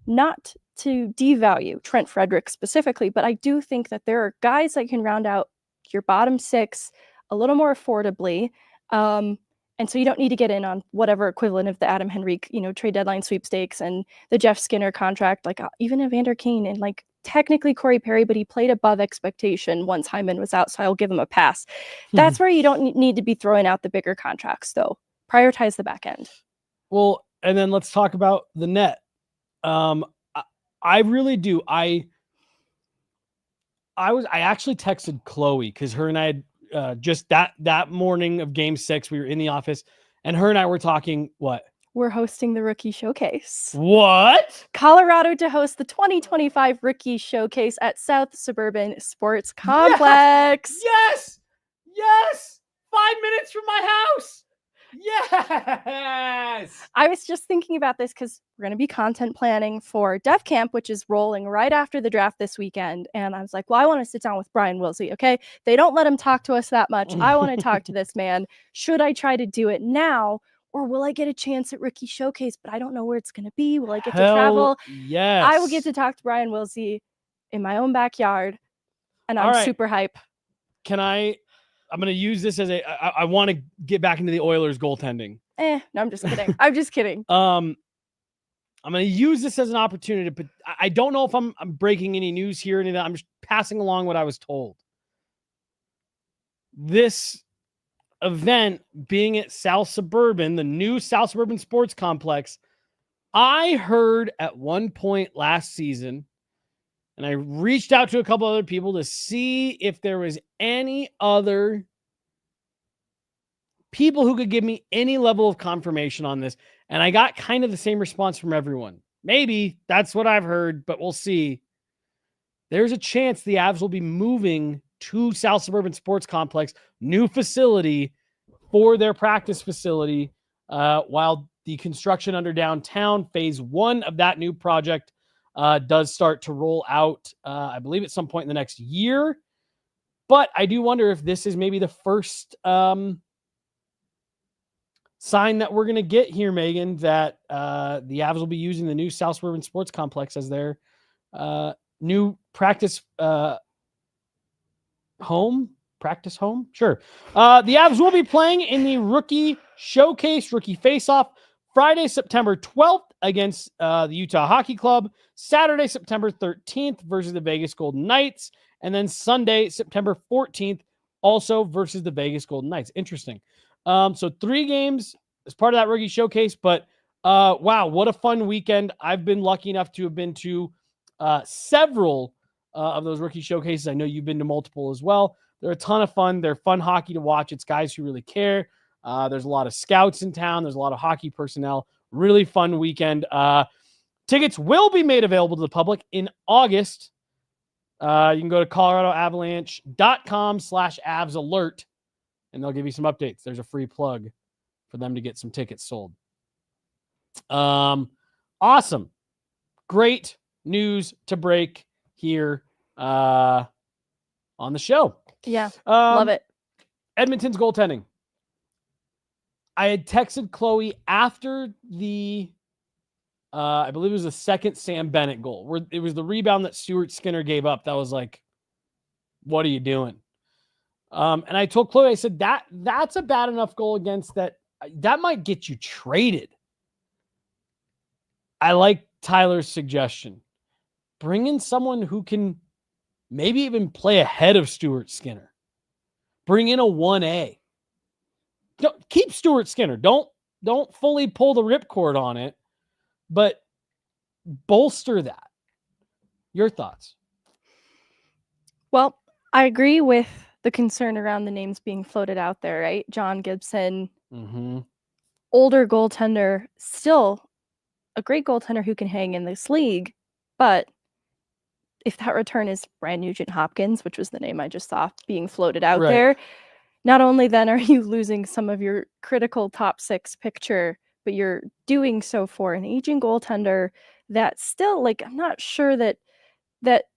not to devalue Trent Frederic specifically, but I do think that there are guys that can round out your bottom six a little more affordably. And so you don't need to get in on whatever equivalent of the Adam Henrique, trade deadline sweepstakes and the Jeff Skinner contract, like even Evander Kane and like technically Corey Perry, but he played above expectation once Hyman was out, so I'll give him a pass. That's where you don't need to be throwing out the bigger contracts, though. Prioritize the back end. Well, and then let's talk about the net. I really do. I actually texted Chloe because her and I had just that morning of Game 6, we were in the office, and her and I were talking. What? We're hosting the Rookie Showcase. What? Colorado to host the 2025 Rookie Showcase at South Suburban Sports Complex. Yes! 5 minutes from my house. Yes! I was just thinking about this because we're going to be content planning for Dev Camp, which is rolling right after the draft this weekend. And I was like, well, I want to sit down with Brian Wilsey, okay? They don't let him talk to us that much. I want to talk to this man. Should I try to do it now? Or will I get a chance at Rookie Showcase, but I don't know where it's going to be? Will I get to travel? Yes. I will get to talk to Brian Wilsey in my own backyard, and I'm super hype. I'm going to use this as I want to get back into the Oilers goaltending. No, I'm just kidding. I'm just kidding. I'm going to use this as an opportunity, but I don't know if I'm breaking any news here. Any of that. I'm just passing along what I was told. This event being at South Suburban, the new South Suburban Sports Complex, I heard at one point last season, and I reached out to a couple other people to see if there was any other people who could give me any level of confirmation on this. And I got kind of the same response from everyone. Maybe that's what I've heard, but we'll see. There's a chance the Avs will be moving to South Suburban Sports Complex, new facility for their practice facility, while the construction under downtown phase 1 of that new project does start to roll out, I believe at some point in the next year. But I do wonder if this is maybe the first sign that we're going to get here, Megan, that the Avs will be using the new South Suburban Sports Complex as their new practice home. Practice home? Sure. The Avs will be playing in the Rookie Showcase, Rookie Faceoff, Friday, September 12th against the Utah Hockey Club, Saturday, September 13th versus the Vegas Golden Knights, and then Sunday, September 14th, also versus the Vegas Golden Knights. Interesting. So 3 games as part of that Rookie Showcase, but wow, what a fun weekend. I've been lucky enough to have been to several of those Rookie Showcases. I know you've been to multiple as well. They're a ton of fun. They're fun hockey to watch. It's guys who really care. There's a lot of scouts in town. There's a lot of hockey personnel. Really fun weekend. Tickets will be made available to the public in August. You can go to coloradoavalanche.com/avsalert, and they'll give you some updates. There's a free plug for them to get some tickets sold. Awesome. Great news to break here on the show. Yeah, love it. Edmonton's goaltending. I had texted Chloe after the, I believe it was the second Sam Bennett goal, where it was the rebound that Stu Skinner gave up. That was like, what are you doing? And I told Chloe, I said, that's a bad enough goal against that might get you traded. I like Tyler's suggestion. Bring in someone who can maybe even play ahead of Stu Skinner. Bring in a 1A. Keep Stu Skinner. Don't fully pull the ripcord on it, but bolster that. Your thoughts? Well, I agree with the concern around the names being floated out there, right? John Gibson, older goaltender, still a great goaltender who can hang in this league, but if that return is Brand Nugent Hopkins, which was the name I just saw being floated out there, not only then are you losing some of your critical top 6 picture, but you're doing so for an aging goaltender that still, like, I'm not sure that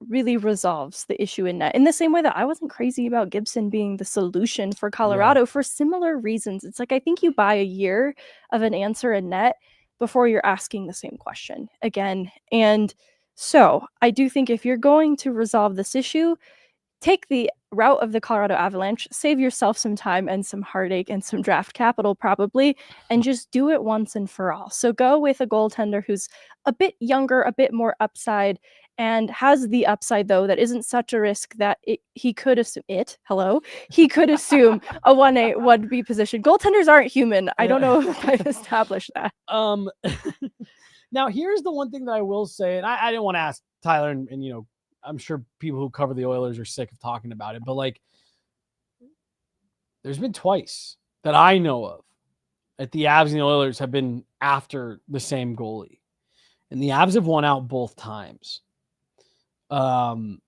really resolves the issue in net. In the same way that I wasn't crazy about Gibson being the solution for Colorado for similar reasons. It's like, I think you buy a year of an answer in net before you're asking the same question again. And so I do think if you're going to resolve this issue, take the route of the Colorado Avalanche, save yourself some time and some heartache and some draft capital probably, and just do it once and for all. So go with a goaltender who's a bit younger, a bit more upside, and has the upside though that isn't such a risk that he could assume a 1A 1B position. Goaltenders aren't human. I don't know if I've established that. Now here's the one thing that I will say, and I didn't want to ask Tyler, and you know, I'm sure people who cover the Oilers are sick of talking about it, but like, there's been twice that I know of that the Avs and the Oilers have been after the same goalie, and the Avs have won out both times. One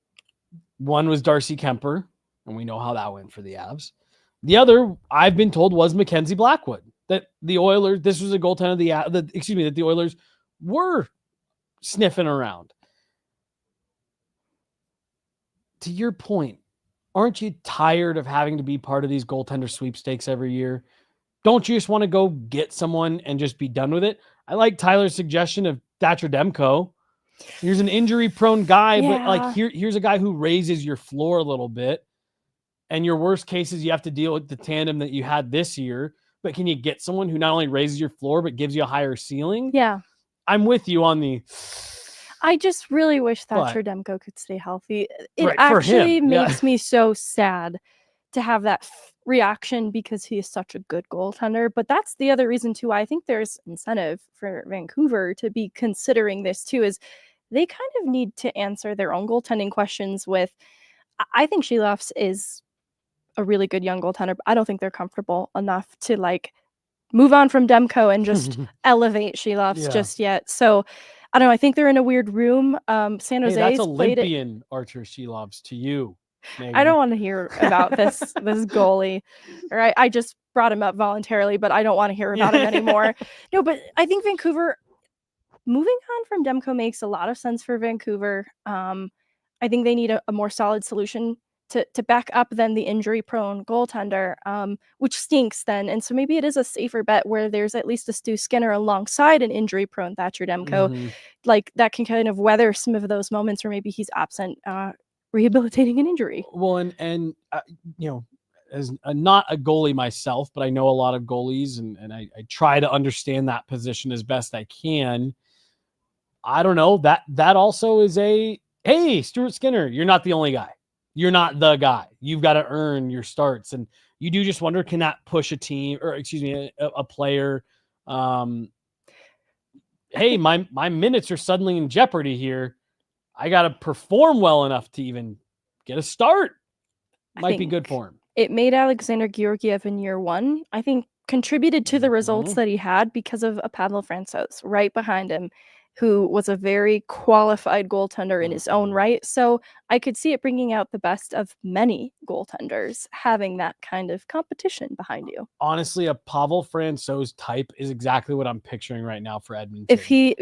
was Darcy Kemper, and we know how that went for the Avs. The other, I've been told, was Mackenzie Blackwood. That the Oilers, this was a goaltender that the Oilers were sniffing around. To your point, aren't you tired of having to be part of these goaltender sweepstakes every year? Don't you just want to go get someone and just be done with it? I like Tyler's suggestion of Thatcher Demko. Here's an injury-prone guy, but like here's a guy who raises your floor a little bit. And your worst case is you have to deal with the tandem that you had this year. But can you get someone who not only raises your floor but gives you a higher ceiling? Yeah. I'm with you on the... I just really wish Thatcher Demko could stay healthy. It actually makes me so sad to have that reaction because he is such a good goaltender. But that's the other reason too why I think there's incentive for Vancouver to be considering this too, is they kind of need to answer their own goaltending questions with, I think Sheloffs is a really good young goaltender, but I don't think they're comfortable enough to like move on from Demko and just elevate Sheloffs just yet. So I don't know. I think they're in a weird room. San Jose. That's Olympian Archer Sheloffs to you, Megan. I don't want to hear about this goalie. Or I just brought him up voluntarily, but I don't want to hear about him anymore. No, but I think Vancouver moving on from Demko makes a lot of sense for Vancouver. I think they need a more solid solution to back up than the injury-prone goaltender, which stinks then. And so maybe it is a safer bet where there's at least a Stu Skinner alongside an injury-prone Thatcher Demko, like that can kind of weather some of those moments where maybe he's absent, rehabilitating an injury. Well, and you know, as not a goalie myself, but I know a lot of goalies, and I try to understand that position as best I can. I don't know, that also is hey, Stuart Skinner, you're not the only guy. You're not the guy. You've got to earn your starts. And you do just wonder, can that push a team or a player? Hey, my minutes are suddenly in jeopardy here. I got to perform well enough to even get a start. Might be good for him. It made Alexander Georgiev in year one, I think, contributed to the results that he had because of a Pavel Francouz right behind him, who was a very qualified goaltender in his own right. So I could see it bringing out the best of many goaltenders, having that kind of competition behind you. Honestly, a Pavel Francouz type is exactly what I'm picturing right now for Edmonton. If he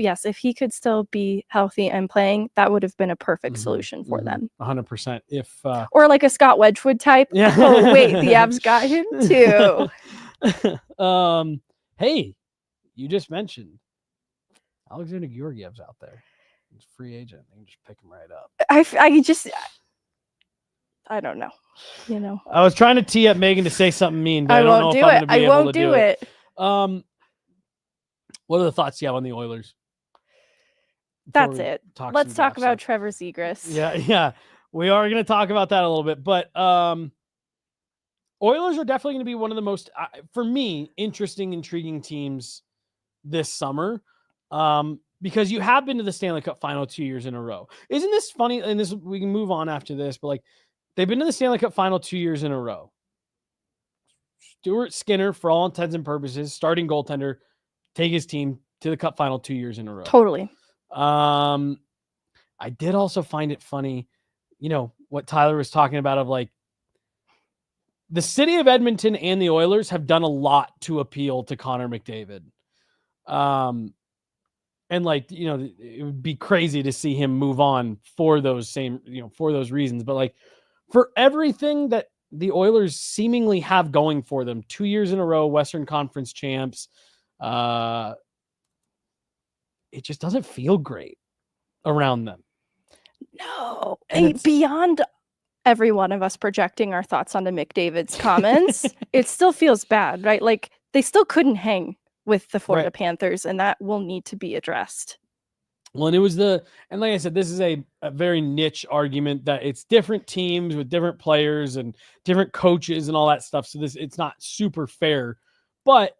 could still be healthy and playing, that would have been a perfect solution for them. 100%. Or like a Scott Wedgwood type. Yeah. Oh, wait, the Avs got him too. Hey, you just mentioned Alexander Georgiev's out there. He's a free agent. They can just pick him right up. I don't know. You know, I was trying to tee up Megan to say something mean, but I don't know if I'm going to be able to do it. What are the thoughts you have on the Oilers? That's it. Let's talk about Trevor Zegras. Yeah. We are going to talk about that a little bit, but Oilers are definitely going to be one of the most, for me, interesting, intriguing teams this summer. Because you have been to the Stanley Cup final 2 years in a row. Isn't this funny? And this, we can move on after this, but like they've been to the Stanley Cup final 2 years in a row. Stuart Skinner, for all intents and purposes, starting goaltender, take his team to the Cup final 2 years in a row. Totally. I did also find it funny, you know, what Tyler was talking about of like the city of Edmonton and the Oilers have done a lot to appeal to Connor McDavid. And like, you know, it would be crazy to see him move on for those for those reasons. But like for everything that the Oilers seemingly have going for them, 2 years in a row, Western Conference champs, it just doesn't feel great around them. No, and beyond every one of us projecting our thoughts onto McDavid's comments, it still feels bad, right? Like they still couldn't hang with the Florida Panthers, and that will need to be addressed. Well, and it was and like I said, this is a very niche argument that it's different teams with different players and different coaches and all that stuff. So it's not super fair, but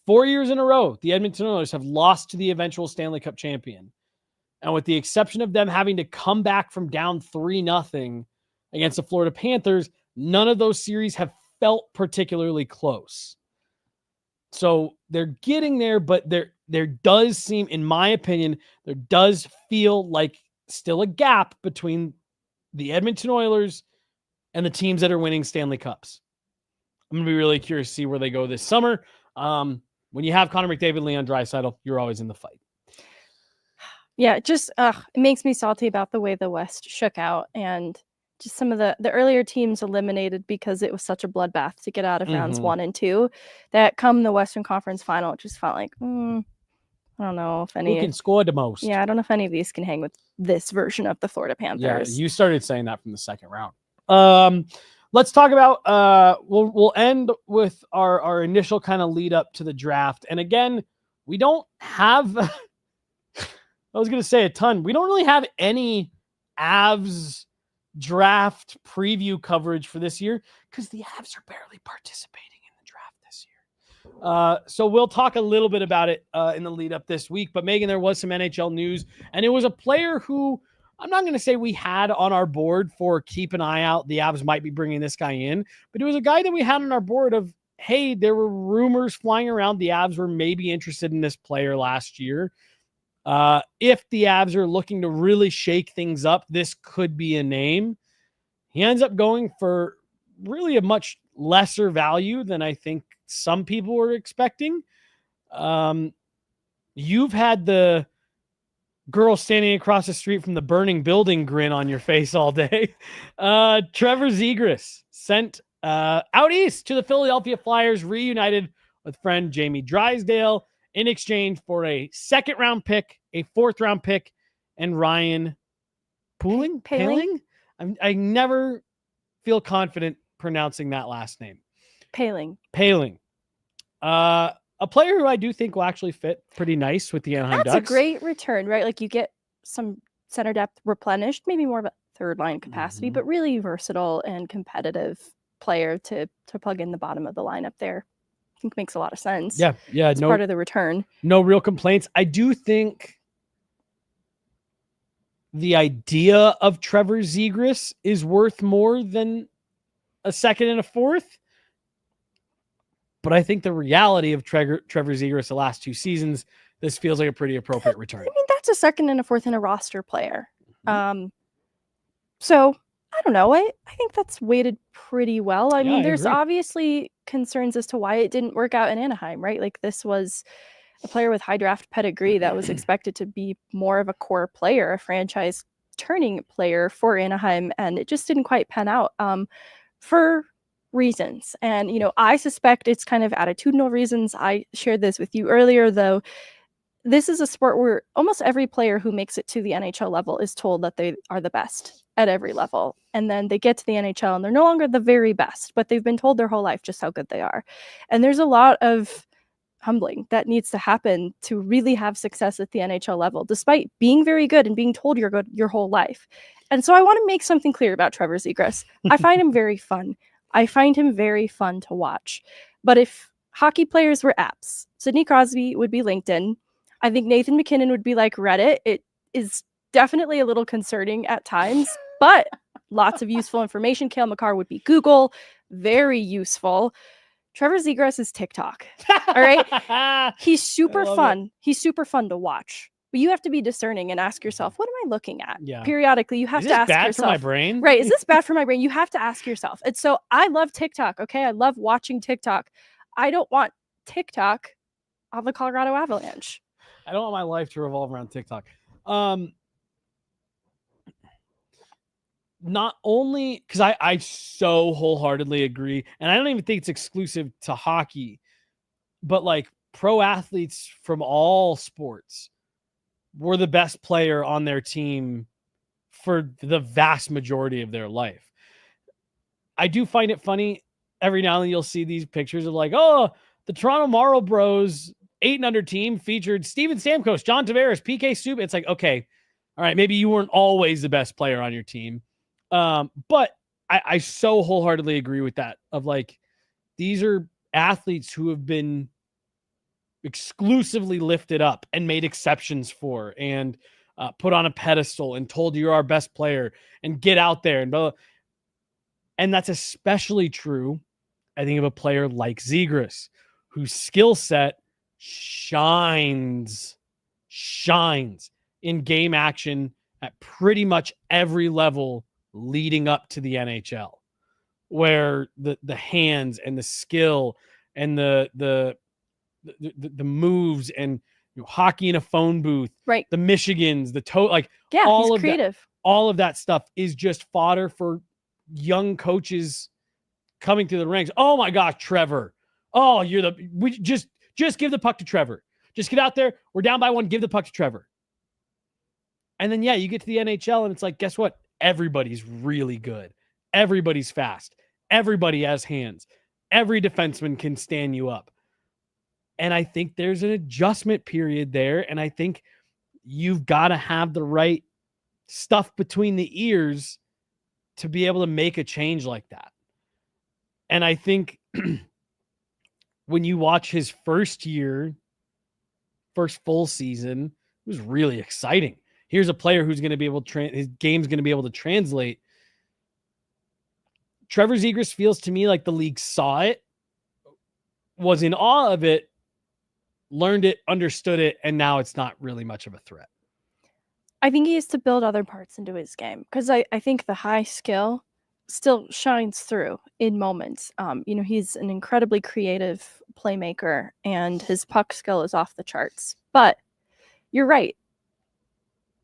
4 years in a row, the Edmonton Oilers have lost to the eventual Stanley Cup champion. And with the exception of them having to come back from down 3-0 against the Florida Panthers, none of those series have felt particularly close. So they're getting there, but there does seem, in my opinion, there does feel like still a gap between the Edmonton Oilers and the teams that are winning Stanley Cups. I'm going to be really curious to see where they go this summer. When you have Connor McDavid, Leon Draisaitl, you're always in the fight. Yeah, it makes me salty about the way the West shook out, and just some of the earlier teams eliminated because it was such a bloodbath to get out of rounds 1 and 2, that come the Western Conference Final, it just felt like, I don't know if any... Who can score the most? Yeah, I don't know if any of these can hang with this version of the Florida Panthers. Yeah, you started saying that from the second round. Let's talk about, we'll end with our initial kind of lead up to the draft. And again, we don't have, I was going to say a ton. We don't really have any Avs draft preview coverage for this year because the Avs are barely participating in the draft this year. So we'll talk a little bit about it in the lead up this week. But Megan, there was some NHL news, and it was a player who I'm not going to say we had on our board for keep an eye out. The Avs might be bringing this guy in, but it was a guy that we had on our board of, hey, there were rumors flying around. The Avs were maybe interested in this player last year. If the Avs are looking to really shake things up, this could be a name. He ends up going for really a much lesser value than I think some people were expecting. You've had the girl standing across the street from the burning building grin on your face all day. Trevor Zegras sent out east to the Philadelphia Flyers, reunited with friend Jamie Drysdale in exchange for a second-round pick, a fourth-round pick, and Ryan Poehling? I never feel confident pronouncing that last name. Poehling. A player who I do think will actually fit pretty nice with the Anaheim Ducks. That's a great return, right? Like you get some center depth replenished, maybe more of a third line capacity, but really versatile and competitive player to plug in the bottom of the lineup there. I think makes a lot of sense. Yeah. It's part of the return. No real complaints. I do think the idea of Trevor Zegras is worth more than a second and a fourth. But I think the reality of Trevor Zegras the last 2 seasons, this feels like a pretty appropriate return. I mean, that's a second and a fourth and a roster player. So I don't know. I think that's weighted pretty well. I mean, there's obviously concerns as to why it didn't work out in Anaheim, right? Like this was a player with high draft pedigree that was expected to be more of a core player, a franchise turning player for Anaheim, and it just didn't quite pan out for reasons. And, I suspect it's kind of attitudinal reasons. I shared this with you earlier, though. This is a sport where almost every player who makes it to the NHL level is told that they are the best at every level. And then they get to the NHL and they're no longer the very best, but they've been told their whole life just how good they are. And there's a lot of humbling that needs to happen to really have success at the NHL level, despite being very good and being told you're good your whole life. And so I want to make something clear about Trevor Zegras. I find him very fun. I find him very fun to watch. But if hockey players were apps, Sidney Crosby would be LinkedIn. I think Nathan McKinnon would be like Reddit. It is definitely a little concerning at times, but lots of useful information. Cale Makar would be Google. Very useful. Trevor Zegras is TikTok. All right. He's super fun. He's super fun to watch. But you have to be discerning and ask yourself, what am I looking at? Yeah. Periodically, you have to ask yourself. Is this bad for my brain? Right. Is this bad for my brain? You have to ask yourself. And so I love TikTok. Okay. I love watching TikTok. I don't want TikTok on the Colorado Avalanche. I don't want my life to revolve around TikTok. Not only because I so wholeheartedly agree, and I don't even think it's exclusive to hockey, but like pro athletes from all sports were the best player on their team for the vast majority of their life. I do find it funny. Every now and then you'll see these pictures of like, oh, the Toronto Marl Bros 8-and-under team featured Steven Stamkos, John Tavares, PK Subban. It's like, okay, all right, maybe you weren't always the best player on your team. But I so wholeheartedly agree with that of like, these are athletes who have been exclusively lifted up and made exceptions for and put on a pedestal and told you're our best player and get out there. And that's especially true, I think, of a player like Zegras, whose skill set shines in game action at pretty much every level leading up to the NHL, where the hands and the skill and the moves and hockey in a phone booth, right? The Michigans, he's creative. All of that stuff is just fodder for young coaches coming through the ranks. Oh my gosh, Trevor! Oh, we just give the puck to Trevor. Just get out there. We're down by 1. Give the puck to Trevor. And then you get to the NHL and it's like, guess what? Everybody's really good. Everybody's fast. Everybody has hands. Every defenseman can stand you up. And I think there's an adjustment period there. And I think you've got to have the right stuff between the ears to be able to make a change like that. And I think when you watch his first full season, it was really exciting. Here's a player who's going to be able to his game's going to be able to translate. Trevor Zegras feels to me like the league saw it, was in awe of it, learned it, understood it, and now it's not really much of a threat. I think he has to build other parts into his game because I think the high skill still shines through in moments. He's an incredibly creative playmaker and his puck skill is off the charts. But you're right.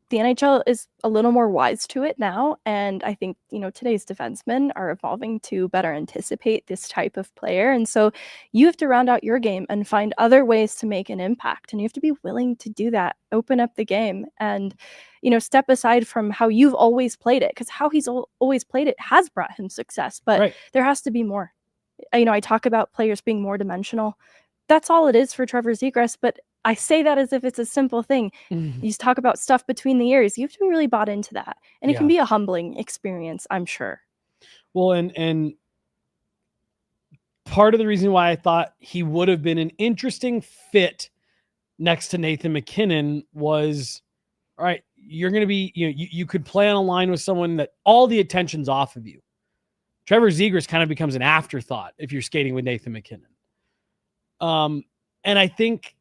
The NHL is a little more wise to it now. And I think, today's defensemen are evolving to better anticipate this type of player. And so you have to round out your game and find other ways to make an impact. And you have to be willing to do that, open up the game and, step aside from how you've always played it, because how he's always played it has brought him success. But There has to be more. I talk about players being more dimensional. That's all it is for Trevor Zegras. But I say that as if it's a simple thing. Mm-hmm. You talk about stuff between the ears. You have to be really bought into that. And it can be a humbling experience, I'm sure. Well, and part of the reason why I thought he would have been an interesting fit next to Nathan MacKinnon was, all right, you're going to be, you could play on a line with someone that all the attention's off of you. Trevor Zegras kind of becomes an afterthought if you're skating with Nathan MacKinnon. And I think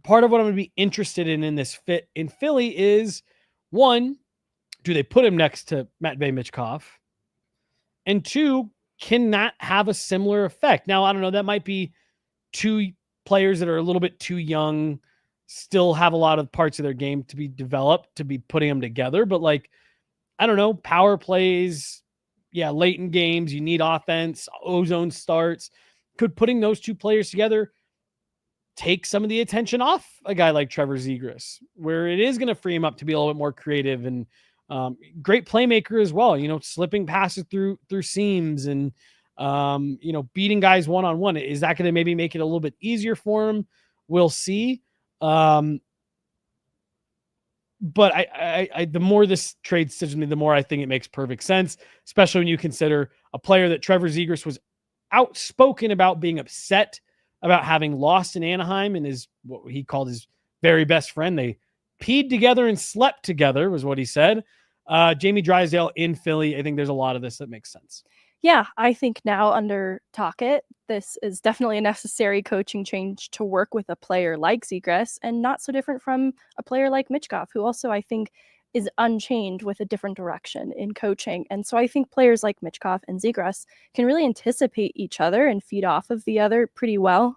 part of what I'm going to be interested in this fit in Philly is, one, do they put him next to Matvei Michkov? And two, can that have a similar effect? Now, I don't know. That might be two players that are a little bit too young, still have a lot of parts of their game to be developed, to be putting them together. But I don't know, power plays, late in games, you need offense, ozone starts. Could putting those two players together take some of the attention off a guy like Trevor Zegras, where it is going to free him up to be a little bit more creative and great playmaker as well, slipping passes through seams and, beating guys one-on-one. Is that going to maybe make it a little bit easier for him? We'll see. But I the more this trade decision, the more I think it makes perfect sense, especially when you consider a player that Trevor Zegras was outspoken about being upset about having lost in Anaheim and what he called his very best friend. They peed together and slept together was what he said. Jamie Drysdale in Philly. I think there's a lot of this that makes sense. Yeah, I think now under Tocchet, this is definitely a necessary coaching change to work with a player like Zegras, and not so different from a player like Michkov, who also I think is unchained with a different direction in coaching. And so I think players like Michkov and Zegras can really anticipate each other and feed off of the other pretty well.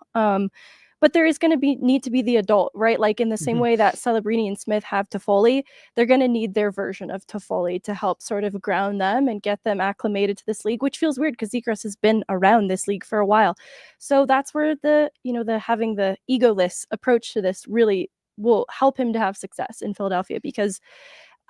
But there is going to need to be the adult, right? Like in the same way that Celebrini and Smith have Toffoli, they're going to need their version of Toffoli to help sort of ground them and get them acclimated to this league, which feels weird because Zegras has been around this league for a while. So that's where the having the egoless approach to this really will help him to have success in Philadelphia, because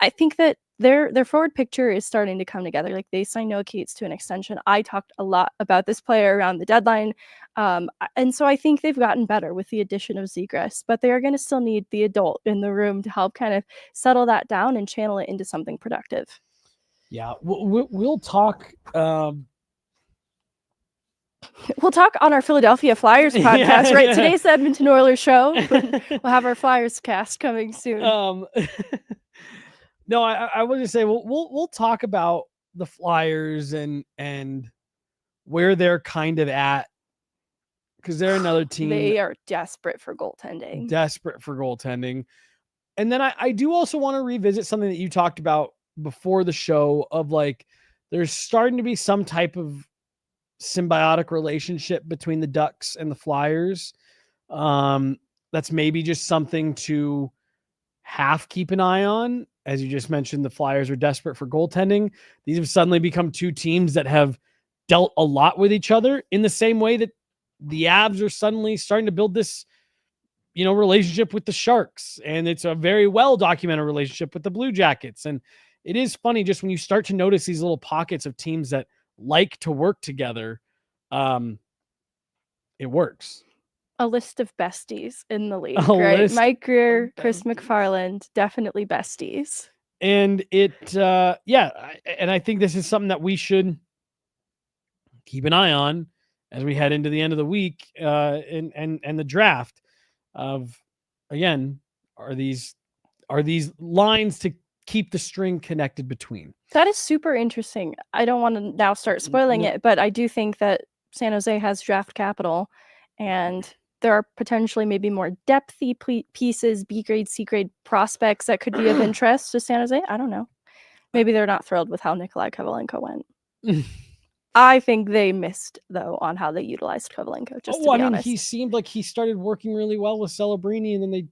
I think that their forward picture is starting to come together. Like, they signed Noah Cates to an extension. I talked a lot about this player around the deadline. And so I think they've gotten better with the addition of Zegras, but they are going to still need the adult in the room to help kind of settle that down and channel it into something productive. Yeah, we'll talk. We'll talk on our Philadelphia Flyers podcast, right? Today's the Edmonton Oilers show, but we'll have our Flyers cast coming soon. No, I was gonna say we'll talk about the Flyers and where they're kind of at, because they're another team. They are desperate for goaltending. And then I do also want to revisit something that you talked about before the show of, like, there's starting to be some type of symbiotic relationship between the Ducks and the Flyers. That's maybe just something to half keep an eye on. As you just mentioned, the Flyers are desperate for goaltending. These have suddenly become two teams that have dealt a lot with each other, in the same way that the Avs are suddenly starting to build this, relationship with the Sharks. And it's a very well documented relationship with the Blue Jackets. And it is funny just when you start to notice these little pockets of teams that like to work together. It works. A list of besties in the league, right? Mike Greer, Chris McFarland, definitely besties. And and I think this is something that we should keep an eye on as we head into the end of the week, and the draft. Of, again, are these lines to keep the string connected between? That is super interesting. I don't want to now start spoiling it, but I do think that San Jose has draft capital, and there are potentially maybe more depthy pieces, B grade, C grade prospects that could be of interest to San Jose. I don't know. Maybe they're not thrilled with how Nikolai Kovalenko went. I think they missed, though, on how they utilized Kovalenko, just to be honest. He seemed like he started working really well with Celebrini, and then they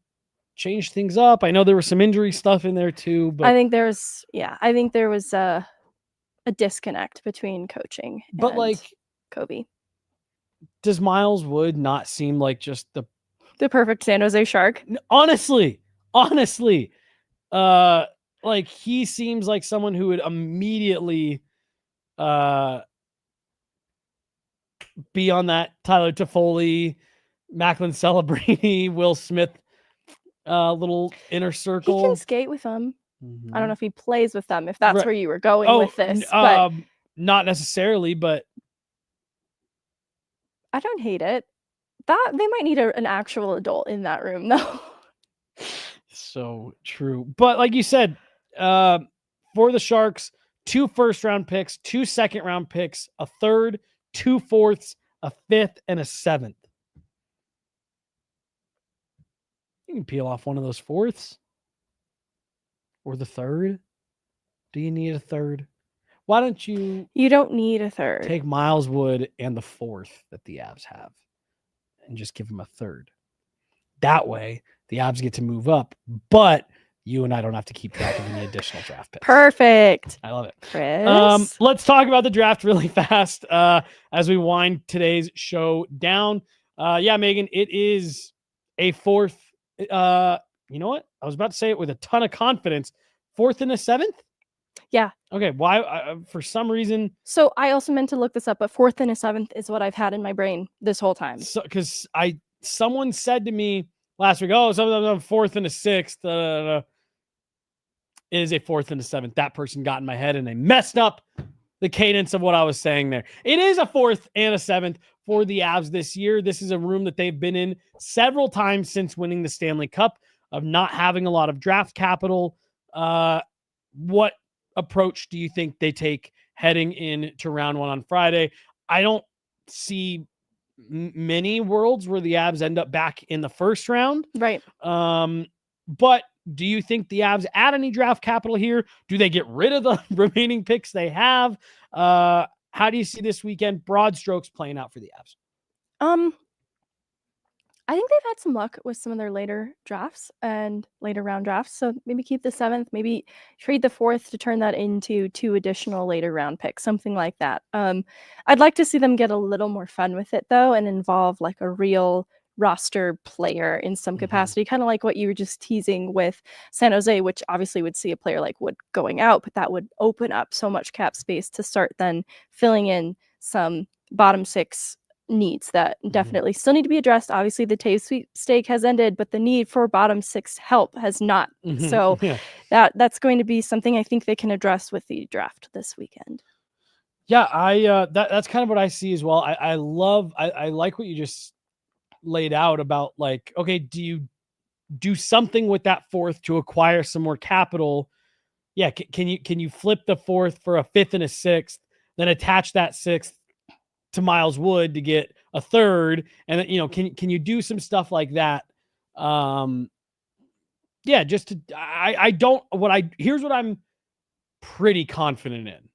changed things up. I know there was some injury stuff in there too, but I think there was a disconnect between coaching and Kobe. Does Miles Wood not seem like just the perfect San Jose Shark? Honestly, like, he seems like someone who would immediately be on that Tyler Toffoli, Macklin Celebrini, Will Smith little inner circle. He can skate with them. I don't know if he plays with them, if that's where you were going with this. But not necessarily, but I don't hate it. That they might need an actual adult in that room, though. So true. But like you said, for the Sharks, 2 first-round picks, 2 second-round picks, a third, 2 fourths, a fifth, and a seventh. You can peel off one of those fourths. Or the third. Do you need a third? Why don't you... You don't need a third. Take Miles Wood and the fourth that the Avs have and just give them a third. That way, the Avs get to move up, but you and I don't have to keep track of any additional draft picks. Perfect. I love it. Chris? Let's talk about the draft really fast as we wind today's show down. Megan, it is a fourth. You know what? I was about to say it with a ton of confidence. 4th and a 7th? Yeah. Okay. Why? For some reason. So I also meant to look this up, but 4th and a 7th is what I've had in my brain this whole time. So, because someone said to me last week, sometimes I'm 4th and a 6th. It is a 4th and a 7th. That person got in my head and they messed up the cadence of what I was saying there. It is a 4th and a 7th for the Avs this year. This is a room that they've been in several times since winning the Stanley Cup, of not having a lot of draft capital. What approach do you think they take heading into round 1 on Friday? I don't see many worlds where the Avs end up back in the first round. Right. But do you think the Avs add any draft capital here? Do they get rid of the remaining picks they have? How do you see this weekend, broad strokes, playing out for the Avs? I think they've had some luck with some of their later drafts and later round drafts. So maybe keep the 7th, maybe trade the 4th to turn that into 2 additional later round picks, something like that. I'd like to see them get a little more fun with it, though, and involve like a real roster player in some capacity, kind of like what you were just teasing with San Jose, which obviously would see a player like Wood going out, but that would open up so much cap space to start then filling in some bottom six needs that definitely still need to be addressed. Obviously, the Toews sweepstake has ended, but the need for bottom six help has not. So that's going to be something I think they can address with the draft this weekend. Yeah, that's kind of what I see as well. I like what you just laid out about, like, okay, do you do something with that fourth to acquire some more capital? Yeah, can you flip the fourth for a fifth and a sixth, then attach that sixth to Miles Wood to get a third, and then, you know, can you do some stuff like that? Yeah, just to, here's what I'm pretty confident in.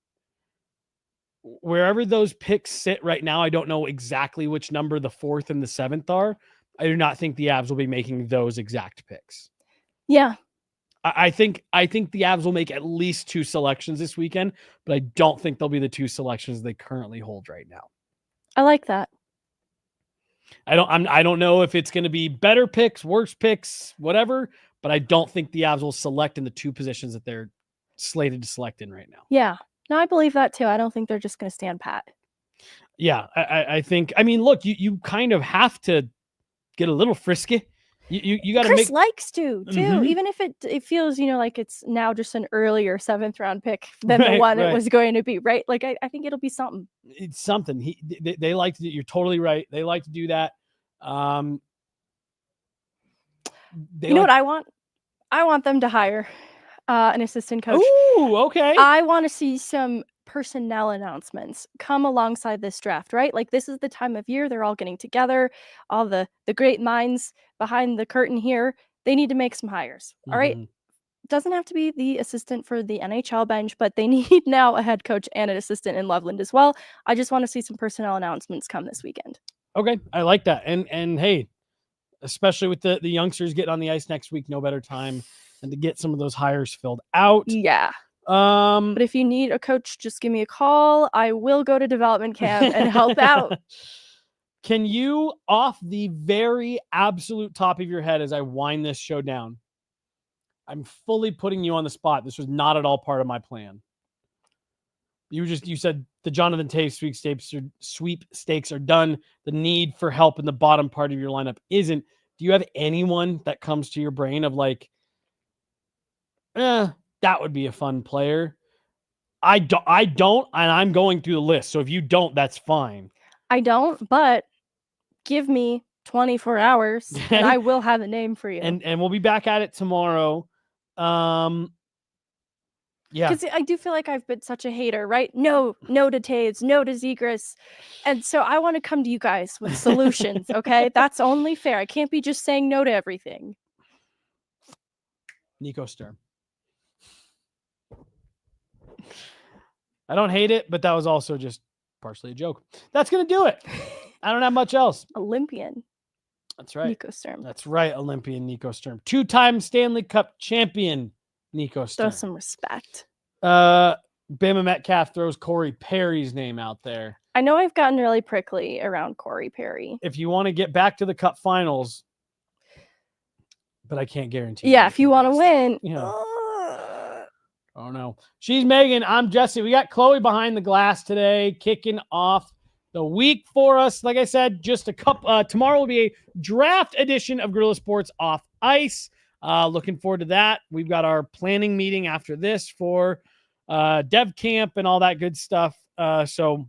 Wherever those picks sit right now, I don't know exactly which number the fourth and the seventh are. I do not think the Avs will be making those exact picks. Yeah. I think the Avs will make at least 2 selections this weekend, but I don't think they'll be the 2 selections they currently hold right now. I like that. I don't know if it's going to be better picks, worse picks, whatever, but I don't think the Avs will select in the 2 positions that they're slated to select in right now. Yeah. No, I believe that too. I don't think they're just going to stand pat. Yeah, I think, I mean, look, you kind of have to get a little frisky. You got to Chris likes to too, Mhm. even if it feels, like it's now just an earlier 7th round pick than the one it was going to be, right? Like I think it'll be something. It's something. They like to do. You're totally right. They like to do that. What I want? I want them to hire an assistant coach. Ooh, okay. I want to see some personnel announcements come alongside this draft, right? Like, this is the time of year they're all getting together, all the great minds behind the curtain here. They need to make some hires. All right. Doesn't have to be the assistant for the NHL bench, but they need now a head coach and an assistant in Loveland as well. I just want to see some personnel announcements come this weekend. Okay, I like that. And hey, especially with the youngsters getting on the ice next week, no better time than to get some of those hires filled out. Yeah. But if you need a coach, just give me a call. I will go to development camp and help out. Can you, off the very absolute top of your head, as I wind this show down, I'm fully putting you on the spot. This was not at all part of my plan. You said the Jonathan Toews sweepstakes are done. The need for help in the bottom part of your lineup isn't. Do you have anyone that comes to your brain of like, that would be a fun player? I don't, and I'm going through the list. So if you don't, that's fine. I don't, but give me 24 hours and I will have a name for you. And we'll be back at it tomorrow. Yeah. Because I do feel like I've been such a hater, right? No to Toews, no to Zegras. And so I want to come to you guys with solutions, okay? That's only fair. I can't be just saying no to everything. Nico Sturm. I don't hate it, but that was also just partially a joke. That's going to do it. I don't have much else. Olympian. That's right. Nico Sturm. That's right. Olympian Nico Sturm. 2-time Stanley Cup champion Nico Sturm. Throw some respect. Bama Metcalf throws Corey Perry's name out there. I know I've gotten really prickly around Corey Perry. If you want to get back to the Cup finals, but I can't guarantee. Yeah, if you want to win. Yeah. Oh no. She's Megan. I'm Jesse. We got Chloe behind the glass today, kicking off the week for us. Like I said, just a couple. Tomorrow will be a draft edition of Gorilla Sports Off Ice. Looking forward to that. We've got our planning meeting after this for dev camp and all that good stuff. So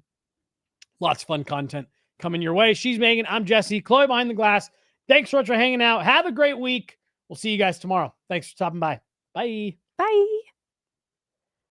lots of fun content coming your way. She's Megan. I'm Jesse. Chloe behind the glass. Thanks so much for hanging out. Have a great week. We'll see you guys tomorrow. Thanks for stopping by. Bye. Bye.